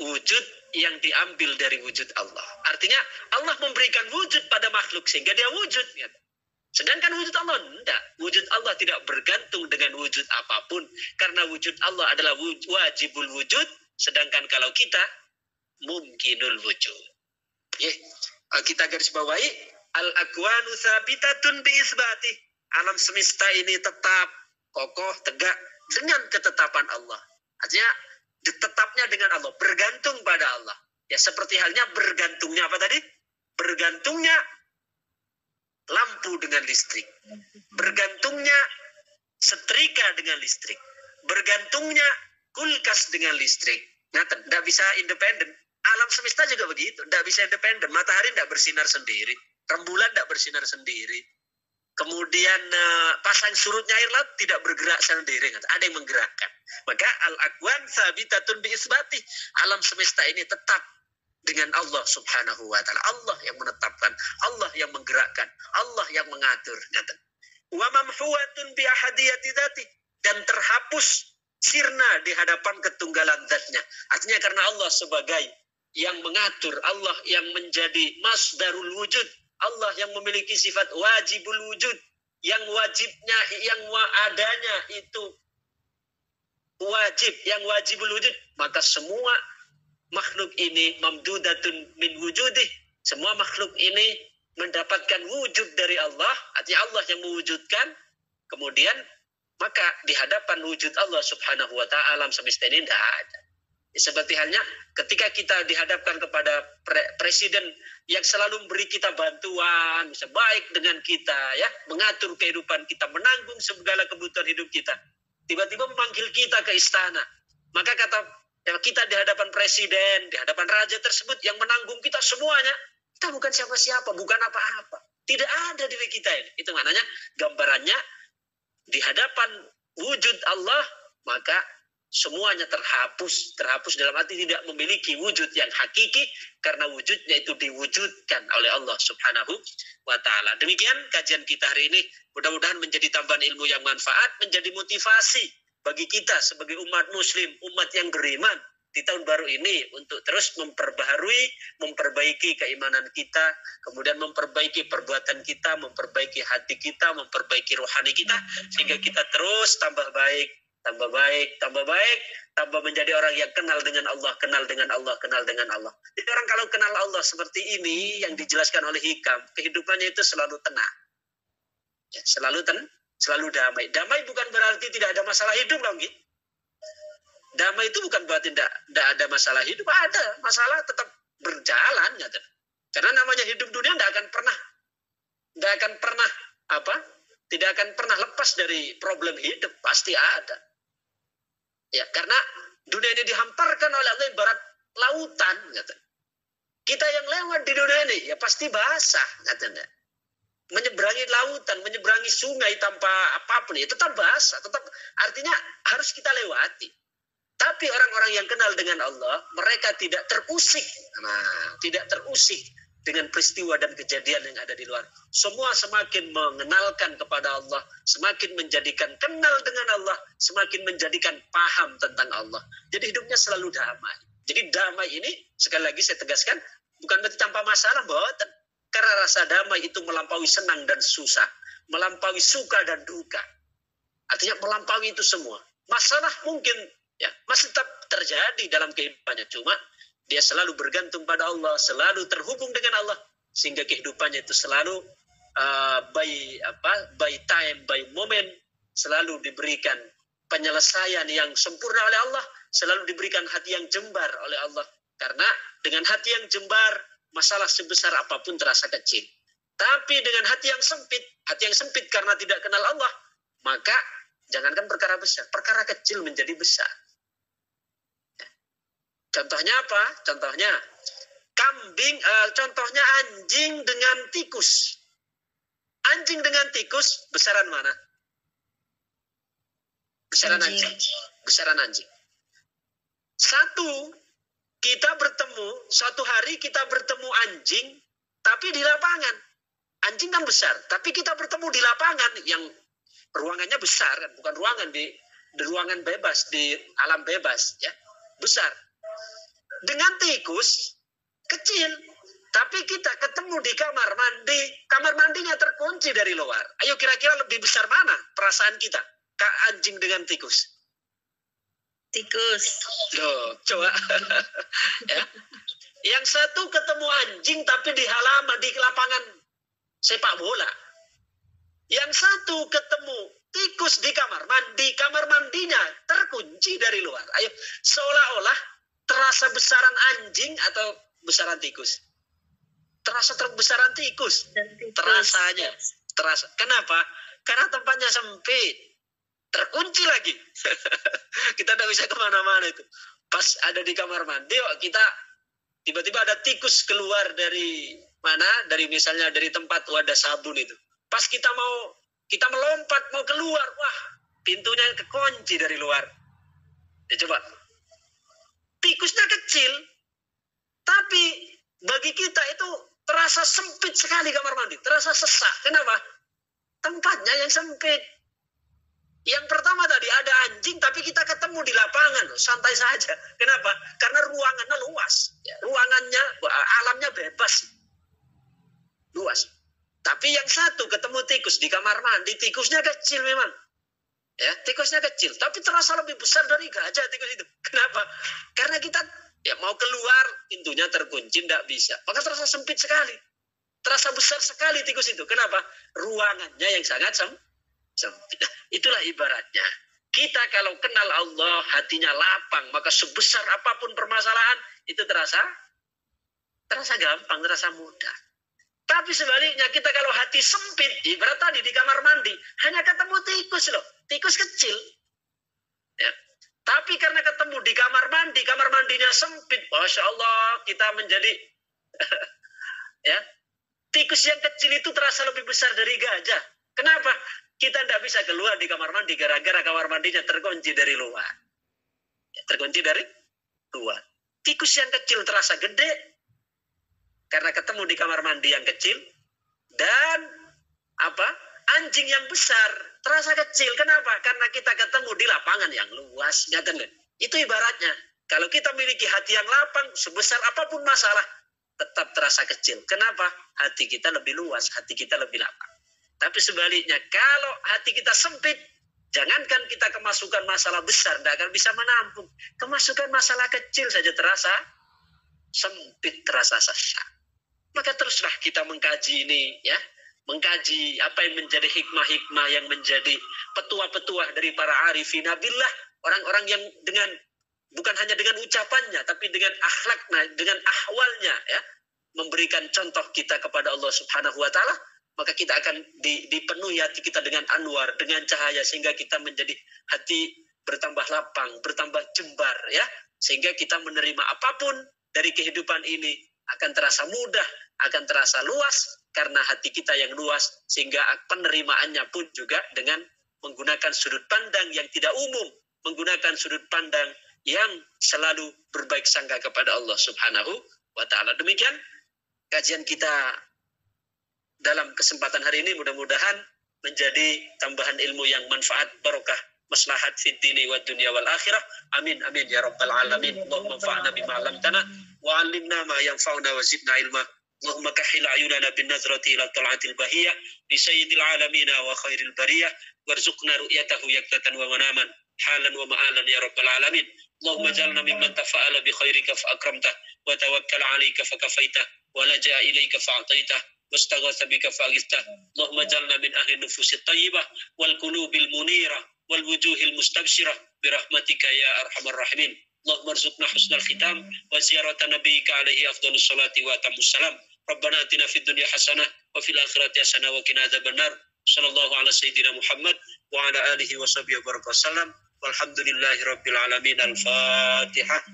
wujud yang diambil dari wujud Allah. Artinya Allah memberikan wujud pada makhluk sehingga dia wujud. Sedangkan wujud Allah tidak. Wujud Allah tidak bergantung dengan wujud apapun. Karena wujud Allah adalah wajibul wujud. Sedangkan kalau kita mungkinul wujud. Kita garis bawahi al-akwanu tsabitatun bi isbati. Alam semesta ini tetap kokoh, tegak dengan ketetapan Allah. Artinya tetapnya dengan Allah, bergantung pada Allah. Ya seperti halnya bergantungnya apa tadi? Bergantungnya lampu dengan listrik. Bergantungnya setrika dengan listrik. Bergantungnya kulkas dengan listrik. Nah, tidak bisa independen. Alam semesta juga begitu, tidak bisa independen. Matahari tidak bersinar sendiri, rembulan tidak bersinar sendiri. Kemudian pasang surutnya air laut tidak bergerak sendiri, ada yang menggerakkan. Maka al-aqwan tsabitatun bi isbati. Alam semesta ini tetap dengan Allah Subhanahu wa taala. Allah yang menetapkan, Allah yang menggerakkan, Allah yang mengatur. Wa mamhuwatun bi ahadiyati dzati, dan terhapus sirna di hadapan ketunggalan zatnya. Artinya karena Allah sebagai yang mengatur, Allah yang menjadi masdarul wujud, Allah yang memiliki sifat wajibul wujud, yang wajibnya, yang adanya itu wajib, yang wajibul wujud, maka semua makhluk ini mamdudatun min wujudih. Semua makhluk ini mendapatkan wujud dari Allah, artinya Allah yang mewujudkan. Kemudian maka di hadapan wujud Allah Subhanahu wa ta'ala alam semesta ini tidak ada. Seperti halnya ketika kita dihadapkan kepada presiden yang selalu memberi kita bantuan, bisa baik dengan kita, ya, mengatur kehidupan kita, menanggung segala kebutuhan hidup kita. Tiba-tiba memanggil kita ke istana. Maka kata kita di hadapan presiden, di hadapan raja tersebut yang menanggung kita semuanya, kita bukan siapa-siapa, bukan apa-apa. Tidak ada diri kita ini. Itu maknanya gambarannya di hadapan wujud Allah, maka semuanya terhapus dalam arti tidak memiliki wujud yang hakiki karena wujudnya itu diwujudkan oleh Allah Subhanahu wa ta'ala. Demikian kajian kita hari ini. Mudah-mudahan menjadi tambahan ilmu yang manfaat, menjadi motivasi bagi kita sebagai umat muslim, umat yang beriman di tahun baru ini untuk terus memperbaiki keimanan kita, kemudian memperbaiki perbuatan kita, memperbaiki hati kita, memperbaiki rohani kita, sehingga kita terus tambah baik, tambah menjadi orang yang kenal dengan Allah. Jadi orang kalau kenal Allah seperti ini yang dijelaskan oleh Hikam, kehidupannya itu selalu tenang, ya, selalu damai. Damai bukan berarti tidak ada masalah hidup, loh, gitu. Damai itu bukan berarti tidak ada masalah hidup, ada masalah tetap berjalan, gitu. Karena namanya hidup dunia tidak akan pernah lepas dari problem hidup, pasti ada. Ya, karena dunia ini dihamparkan oleh Allah ibarat lautan, gitu. Kita yang lewat di dunia ini ya pasti basah, katanya. Menyeberangi lautan, menyeberangi sungai tanpa apapun, ya tetap basah, tetap artinya harus kita lewati. Tapi orang-orang yang kenal dengan Allah, mereka tidak terusik. Tidak terusik dengan peristiwa dan kejadian yang ada di luar. Semua semakin mengenalkan kepada Allah, semakin menjadikan kenal dengan Allah, semakin menjadikan paham tentang Allah. Jadi hidupnya selalu damai. Jadi damai ini, sekali lagi saya tegaskan, bukan berarti tanpa masalah, boten. Karena rasa damai itu melampaui senang dan susah, melampaui suka dan duka. Artinya melampaui itu semua. Masalah mungkin ya masih tetap terjadi dalam kehidupannya, cuma dia selalu bergantung pada Allah, selalu terhubung dengan Allah, sehingga kehidupannya itu selalu by time, by moment, selalu diberikan penyelesaian yang sempurna oleh Allah, selalu diberikan hati yang jembar oleh Allah. Karena dengan hati yang jembar, masalah sebesar apapun terasa kecil. Tapi dengan hati yang sempit karena tidak kenal Allah, maka jangankan perkara besar, perkara kecil menjadi besar. Contohnya apa? Contohnya contohnya anjing dengan tikus. Anjing dengan tikus, besaran mana? Besaran anjing. Besaran anjing. Suatu hari kita bertemu anjing, tapi di lapangan. Anjing kan besar, tapi kita bertemu di lapangan yang ruangannya besar, kan? Bukan ruangan di ruangan bebas, di alam bebas, ya, besar. Dengan tikus kecil, tapi kita ketemu di kamar mandinya terkunci dari luar. Ayo kira-kira lebih besar mana perasaan kita? Anjing dengan tikus? Tikus. Loh, coba. Ya. Yang satu ketemu anjing tapi di halaman, di lapangan sepak bola. Yang satu ketemu tikus di kamar mandinya terkunci dari luar. Ayo, seolah-olah terasa besaran anjing atau besaran tikus? Terasa besaran tikus. Terasanya. Kenapa? Karena tempatnya sempit. Terkunci lagi. Kita tidak bisa kemana-mana itu. Pas ada di kamar mandi, kita tiba-tiba ada tikus keluar dari mana? Misalnya dari tempat wadah sabun itu. Pas kita melompat mau keluar, wah, pintunya kekunci dari luar. Ya, coba. Tikusnya kecil, tapi bagi kita itu terasa sempit sekali kamar mandi, terasa sesak. Kenapa? Tempatnya yang sempit. Yang pertama tadi ada anjing, tapi kita ketemu di lapangan, santai saja. Kenapa? Karena ruangannya luas, ruangannya, alamnya bebas, luas. Tapi yang satu ketemu tikus di kamar mandi, tikusnya kecil memang. Ya, tikusnya kecil, tapi terasa lebih besar dari gajah tikus itu. Kenapa? Karena kita mau keluar, pintunya terkunci, tidak bisa. Maka terasa sempit sekali. Terasa besar sekali tikus itu. Kenapa? Ruangannya yang sangat sempit. Itulah ibaratnya. Kita kalau kenal Allah, hatinya lapang, maka sebesar apapun permasalahan, itu terasa gampang, terasa mudah. Tapi sebaliknya kita kalau hati sempit, ibarat tadi di kamar mandi, hanya ketemu tikus loh, tikus kecil. Ya. Tapi karena ketemu di kamar mandinya sempit, Masya Allah, kita menjadi, ya, tikus yang kecil itu terasa lebih besar dari gajah. Kenapa? Kita tidak bisa keluar di kamar mandi gara-gara kamar mandinya terkunci dari luar. Ya, terkunci dari luar. Tikus yang kecil terasa gede, karena ketemu di kamar mandi yang kecil. dan anjing yang besar terasa kecil. Kenapa? Karena kita ketemu di lapangan yang luas. Itu ibaratnya. Kalau kita miliki hati yang lapang, sebesar apapun masalah, tetap terasa kecil. Kenapa? Hati kita lebih luas, hati kita lebih lapang. Tapi sebaliknya, kalau hati kita sempit, jangankan kita kemasukan masalah besar, tidak akan bisa menampung. Kemasukan masalah kecil saja terasa sempit, terasa sesak. Maka teruslah kita mengkaji ini, ya, mengkaji apa yang menjadi hikmah-hikmah, yang menjadi petua-petua dari para arifina billah, orang-orang yang dengan bukan hanya dengan ucapannya, tapi dengan akhlaknya, dengan ahwalnya, ya, memberikan contoh kita kepada Allah Subhanahu wa Ta'ala. Maka kita akan dipenuhi hati kita dengan anwar, dengan cahaya, sehingga kita menjadi hati bertambah lapang, bertambah jembar, ya, sehingga kita menerima apapun dari kehidupan ini akan terasa mudah, akan terasa luas, karena hati kita yang luas, sehingga penerimaannya pun juga dengan menggunakan sudut pandang yang tidak umum, menggunakan sudut pandang yang selalu berbaik sangka kepada Allah Subhanahu wa Ta'ala. Demikian kajian kita dalam kesempatan hari ini, mudah-mudahan menjadi tambahan ilmu yang manfaat, barokah, maslahat fid dini wa dunya wal akhirah. Amin amin ya rabbal alamin. Allahumma fa'na bima 'allamtana wa 'allimna ma yanfa'una wa zidna ilma. Allahumma kahhil ayunana bin nazrati ila tal'atil bahiyah li sayyidil alamin wa khairil bariyah warzuqna ru'yatahu yaqtatan wa manaman halan wa ma'alan ya rabbal alamin. Allahumma jalna mimman tafa'ala bi khairika fa akramtah wa tawakkal 'alaika fa kafaitah wa laja'a ilaika fa a'taitah واستغاث بك فأغثته. اللهم اجعلنا من أهل النفوس الطيبة والقلوب المنيرة والوجوه المستبشرة برحمتك يا أرحم الراحمين. اللهم ارزقنا حسن الختام وزيارة نبيك عليه أفضل الصلاة وأتم السلام. ربنا آتنا في الدنيا حسنة وفي الآخرة حسنة وقنا عذاب النار. صلى الله على سيدنا محمد وعلى آله وصحبه وبارك وسلم والحمد لله رب العالمين. الفاتحة.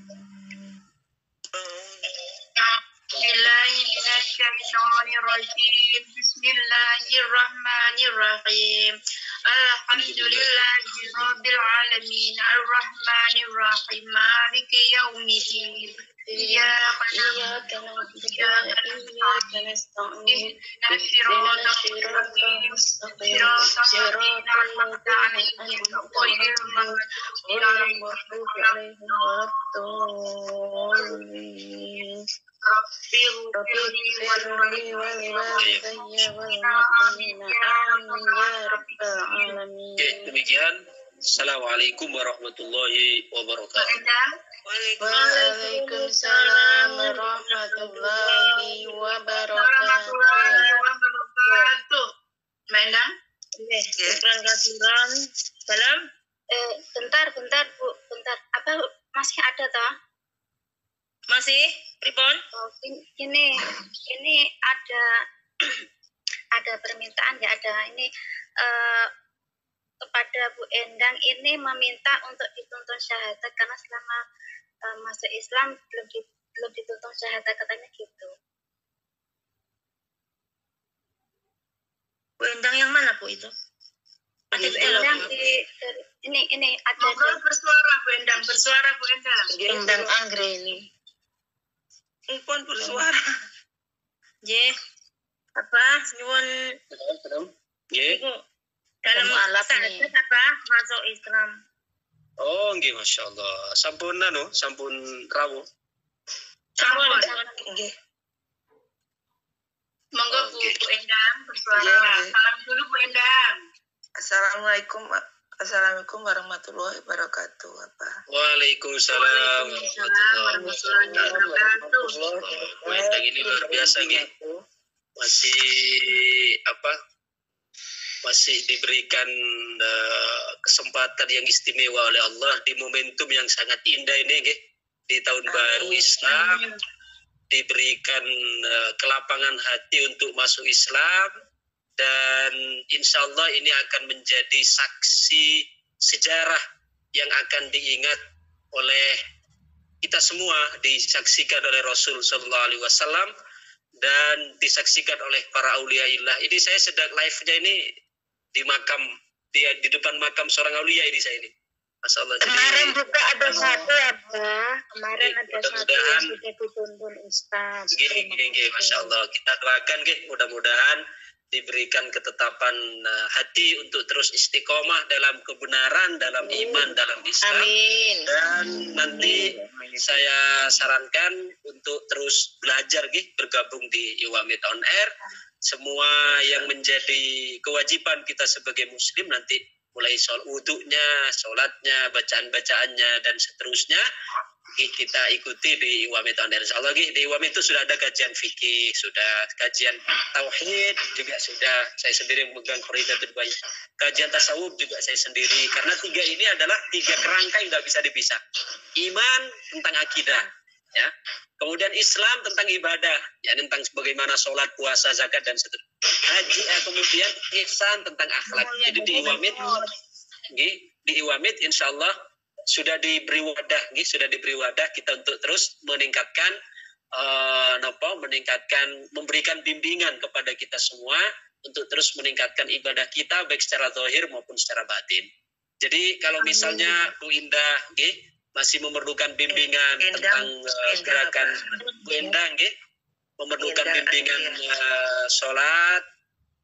Bismillahirrahmanirrahim. Alhamdulillahirabbil alamin arrahmanirrahim maliki yaumiddin. Iyyaka na'budu wa iyyaka nasta'in. Ihdinas siratal mustaqim. Ghairil maghdubi 'alaihim waladdallin. Demikian. Assalamualaikum warahmatullahi wabarakatuh. Waalaikumsalam warahmatullahi wabarakatuh. Mendang? Salam. Bentar Bu, bentar. Apa masih ada toh? Masih, Pripon? Oh, ini ada permintaan ya, ada ini kepada Bu Endang ini meminta untuk dituntun syahadat karena selama masuk Islam belum dituntun syahadat, katanya gitu. Bu Endang yang mana Bu itu? Ada Bu Endang ini ada. Bersuara Bu Endang, bersuara Bu Endang. Endang Anggrek ini. Pun bersuara. Ye. Apa? Nyuwun. Ye. Dalam syahadat apa? Masuk Islam. Oh, nggih, masyaallah. Sampun sampun rawuh. Sampun. Nggih. Monggo Bu Endang bersuara. Salam dulu Bu Endang. Assalamualaikum warahmatullahi wabarakatuh. Waalaikumsalam warahmatullahi wabarakatuh. Bu Endang ini luar biasa nih. Masih diberikan kesempatan yang istimewa oleh Allah di momentum yang sangat indah ini, di tahun baru Islam, diberikan kelapangan hati untuk masuk Islam, dan insya Allah ini akan menjadi saksi sejarah yang akan diingat oleh kita semua, disaksikan oleh Rasul Sallallahu Alaihi Wasallam dan disaksikan oleh para auliaillah. Ini saya sedang live-nya ini di makam, di depan makam seorang aulia ini saya ini. Masyaallah. Kemarin juga ada satu ya Pak. Kemarin ada satu yang sudah dituntun Ustaz. Gini, Masya Allah. Kita doakan mudah-mudahan diberikan ketetapan hati untuk terus istiqomah dalam kebenaran, dalam iman, dalam Islam. Amin. Dan nanti saya sarankan untuk terus belajar, bergabung di Iwamit On Air. Semua yang menjadi kewajiban kita sebagai Muslim nanti mulai wudunya, sholatnya, bacaan-bacaannya, dan seterusnya kita ikuti di Iwamit On Air. Insya Allah di Iwamit itu sudah ada kajian fikih, sudah kajian tauhid juga sudah, saya sendiri memegang Khoridatul Bayan. Kajian tasawuf juga saya sendiri, karena 3 ini adalah 3 kerangka yang nggak bisa dipisah. Iman tentang akidah, ya. Kemudian Islam tentang ibadah, ya, tentang bagaimana sholat, puasa, zakat, dan seterusnya. Haji, kemudian ihsan tentang akhlak. Jadi di Iwamit insya Allah sudah diberi wadah kita untuk terus meningkatkan memberikan bimbingan kepada kita semua untuk terus meningkatkan ibadah kita baik secara zahir maupun secara batin. Jadi kalau misalnya Bu Indah masih memerlukan bimbingan tentang gerakan Bu Indah memerlukan bimbingan sholat,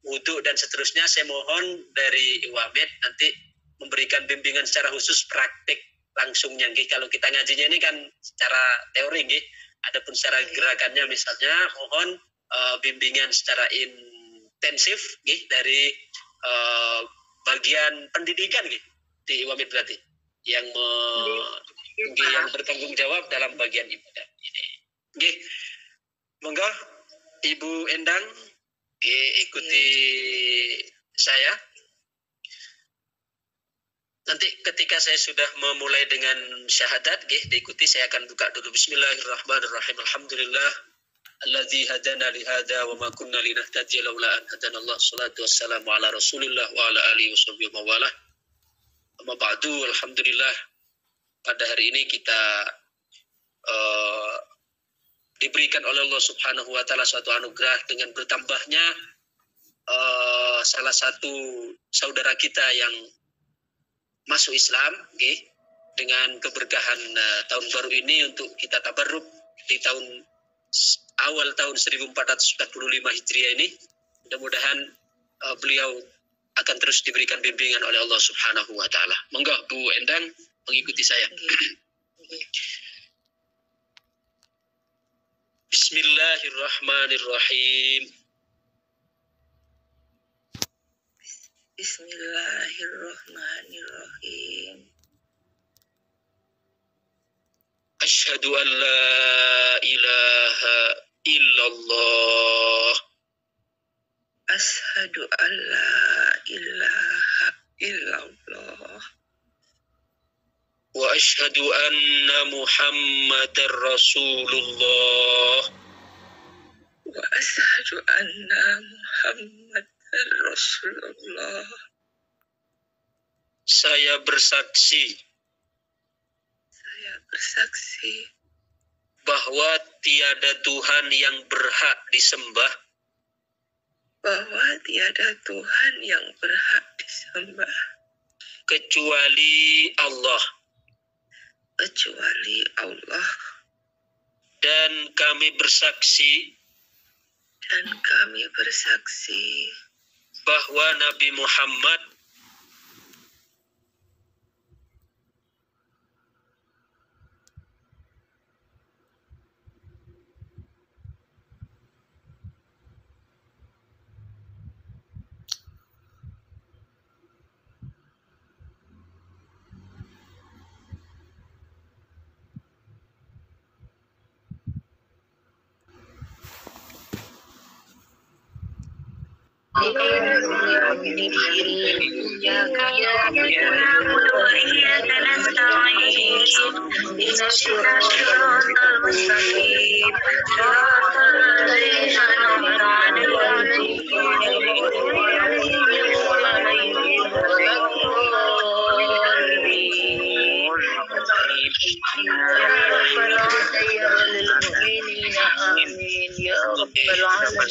wudhu, dan seterusnya, saya mohon dari Iwamit nanti memberikan bimbingan secara khusus praktik langsungnya. Kalau kita ngajinya ini kan secara teori, adapun secara gerakannya misalnya mohon bimbingan secara intensif dari bagian pendidikan di Iwamit berarti yang bertanggung jawab dalam bagian ibadah ini. Monggo Ibu Endang ikuti saya. Nanti ketika saya sudah memulai dengan syahadat, diikuti, saya akan buka dulu. Bismillahirrahmanirrahim. Alhamdulillah alladzi hadana li hada wa ma kunna linahtadiya laula an hadanallah. Shalatu wassalamu ala Rasulillah wa ala alihi washabbihi wa wala. Amma ba'du, alhamdulillah pada hari ini kita diberikan oleh Allah Subhanahu wa taala suatu anugerah dengan bertambahnya salah satu saudara kita yang masuk Islam, dengan keberkahan tahun baru ini untuk kita tabarruk di awal tahun 1445 Hijriah ini. Mudah-mudahan beliau akan terus diberikan bimbingan oleh Allah Subhanahu wa taala. Monggo Bu Endang mengikuti saya. Bismillahirrahmanirrahim. Bismillahirrahmanirrahim. Asyhadu an la ilaha illallah. Asyhadu an la ilaha illallah. Wa asyhadu anna Muhammadar Rasulullah. Wa asyhadu anna Muhammadar Rasulullah. Saya bersaksi bahwa tiada Tuhan yang berhak disembah kecuali Allah. Dan kami bersaksi bahwa Nabi Muhammad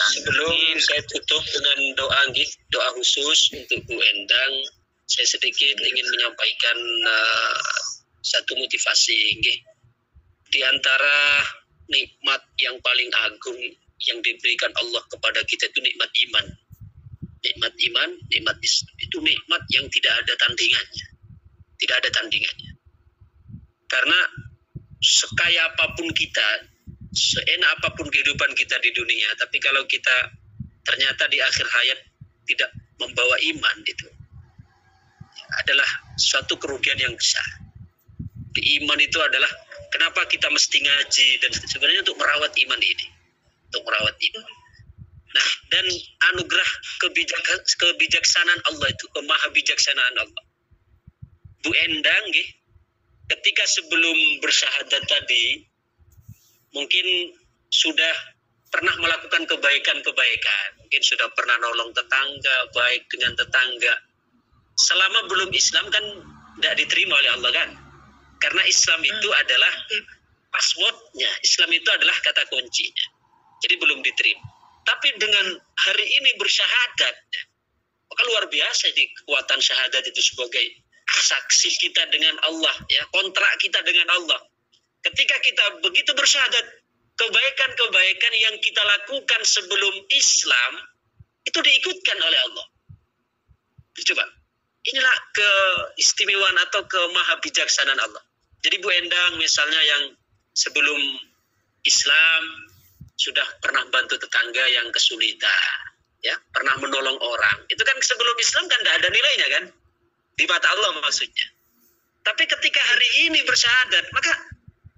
Sebelum saya tutup dengan doa khusus untuk Bu Endang, saya sedikit ingin menyampaikan satu motivasi. Di antara nikmat yang paling agung yang diberikan Allah kepada kita itu nikmat iman. nikmat iman, nikmat Islam. Itu nikmat yang tidak ada tandingannya. Tidak ada tandingannya. Karena sekaya apapun kita, seenak apapun kehidupan kita di dunia, tapi kalau kita ternyata di akhir hayat tidak membawa iman, itu adalah suatu kerugian yang besar. Di iman itu adalah kenapa kita mesti ngaji, dan sebenarnya untuk merawat iman ini, untuk merawat iman. Nah, dan anugerah kebijaksanaan Allah itu, kemahabijaksanaan Allah. Bu Endang, ketika sebelum bersyahadat tadi, mungkin sudah pernah melakukan kebaikan-kebaikan. Mungkin sudah pernah nolong tetangga, baik dengan tetangga. Selama belum Islam kan tidak diterima oleh Allah kan. Karena Islam itu adalah passwordnya. Islam itu adalah kata kuncinya. Jadi belum diterima. Tapi dengan hari ini bersyahadat, maka luar biasa di kekuatan syahadat itu sebagai saksi kita dengan Allah, ya, kontrak kita dengan Allah. Ketika kita begitu bersyahadat, kebaikan-kebaikan yang kita lakukan sebelum Islam itu diikutkan oleh Allah. Coba, inilah keistimewaan atau kemahabijaksanaan Allah. Jadi Bu Endang misalnya yang sebelum Islam sudah pernah bantu tetangga yang kesulitan, ya, pernah menolong orang. Itu kan sebelum Islam kan tidak ada nilainya kan, di mata Allah maksudnya. Tapi ketika hari ini bersyahadat, maka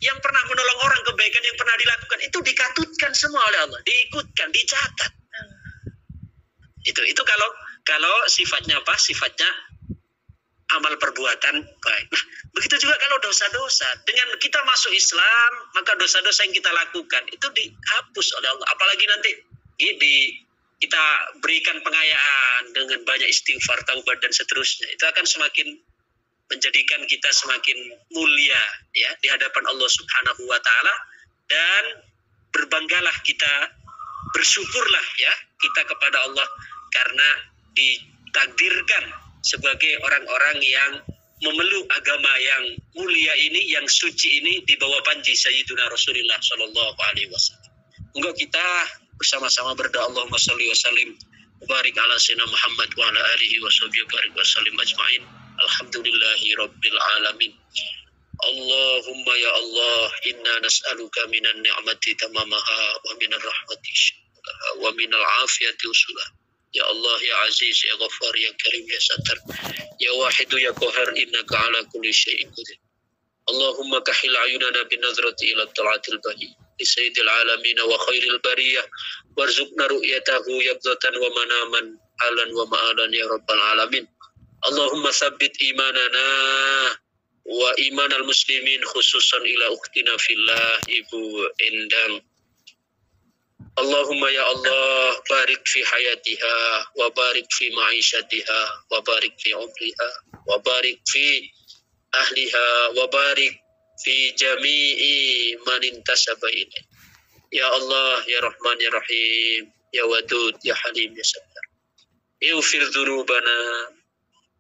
yang pernah menolong orang, kebaikan yang pernah dilakukan itu dikatutkan semua oleh Allah, diikutkan, dicatat. Itu kalau sifatnya apa? Sifatnya amal perbuatan baik. Nah, begitu juga kalau dosa-dosa. Dengan kita masuk Islam, maka dosa-dosa yang kita lakukan itu dihapus oleh Allah. Apalagi nanti kita berikan pengayaan dengan banyak istighfar, taubat dan seterusnya. Itu akan semakin menjadikan kita semakin mulia, ya, di hadapan Allah Subhanahu wa taala, dan berbanggalah kita, bersyukurlah, ya, kita kepada Allah karena ditakdirkan sebagai orang-orang yang memeluk agama yang mulia ini, yang suci ini, di bawah panji Sayyiduna Rasulullah Sallallahu Alaihi Wasallam. Moga kita bersama-sama berdoa, Allahumma sholli wa sallim wa barik ala sayyidina Muhammad wa ala alihi wa sahbihi barik wa sallim ajma'in. Alhamdulillahi rabbil alamin. Allahumma ya Allah, inna nas'aluka minan ni'mati tamamaha wa minar rahmati wa minal afiyati usulah. Ya Allah, ya Aziz, ya Ghaffar, ya Karim, ya Satar, ya Wahidu, ya Qahar, innaka ala kulli syai'in qadir. Allahumma kahil ayunana bin nazrati ila ta'atil bahi li sayyidil alamin wa khairil bariyah warzuqna ru'yatahu yaqzatan wa manaman alan wa ma'alan ya rabbal alamin. Allahumma tsabbit imanana wa imanal muslimin khususan ila ukhtina fillah Ibu Endang. Allahumma ya Allah, barik fi hayatiha wa barik fi ma'ishatiha wa barik fi umriha wa barik fi ahliha wa barik fi jami'i man intasaba ilaih. Ya Allah, ya Rahman, ya Rahim, ya Wadud, ya Halim, ya Sattar. Ighfir dzunubana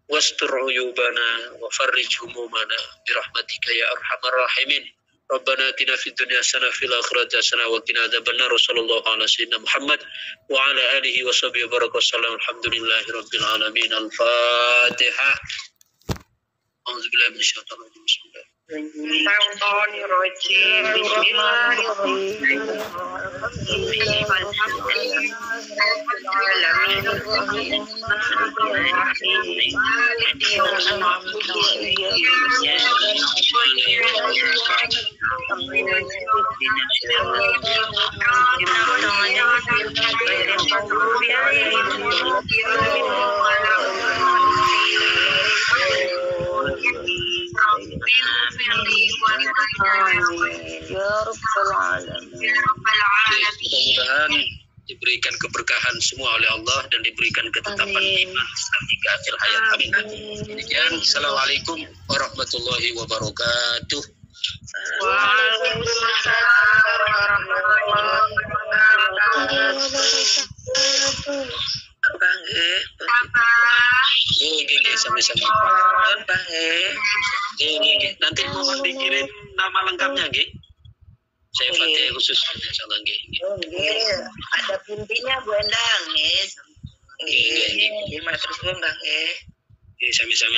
wastur uyubana wa farrij humumana bi rahmatika ya arhamar rahimin. Rabbana atina fid dunya hasanah fil akhirati hasanah wa qina adzabannar. Sallallahu ala sayyidina Muhammad wa ala alihi wa sahbihi barakallahu. Alhamdulillahi rabbil alamin. Al-Fatihah. A'udzubillahi minasyaitonir rajim. Mudah-mudahan diberikan keberkahan semua oleh Allah dan diberikan ketetapan iman hingga akhir hayat. Amin. Demikian. Assalamualaikum warahmatullahi wabarakatuh. Waalaikumsalam warahmatullahi wabarakatuh. Sama-sama. Nanti mohon dikirim nama lengkapnya, nggih. Saya Fatih khusus insyaallah, nggih. Ada pintinya Bu Endang, nggih. Nggih, matur suwun Mbah nggih. Sami-sami.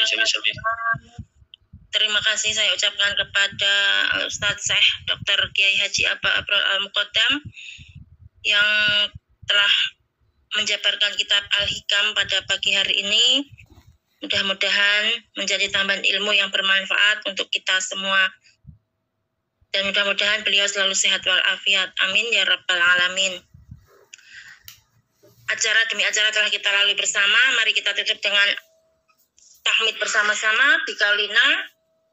Terima kasih saya ucapkan kepada Ustadz Syekh Dr. Kiai Haji Aba Abrol Al-Muqaddam yang telah menjabarkan kitab Al-Hikam pada pagi hari ini. Mudah-mudahan menjadi tambahan ilmu yang bermanfaat untuk kita semua. Dan mudah-mudahan beliau selalu sehat walafiat. Amin ya rabbal alamin. Acara demi acara telah kita lalui bersama. Mari kita tutup dengan tahmid bersama-sama. Bikalina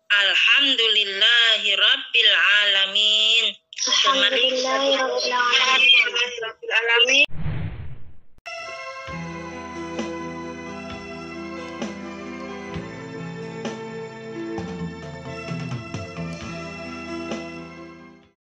Alhamdulillahi rabbil alamin. Alhamdulillahi rabbil alamin.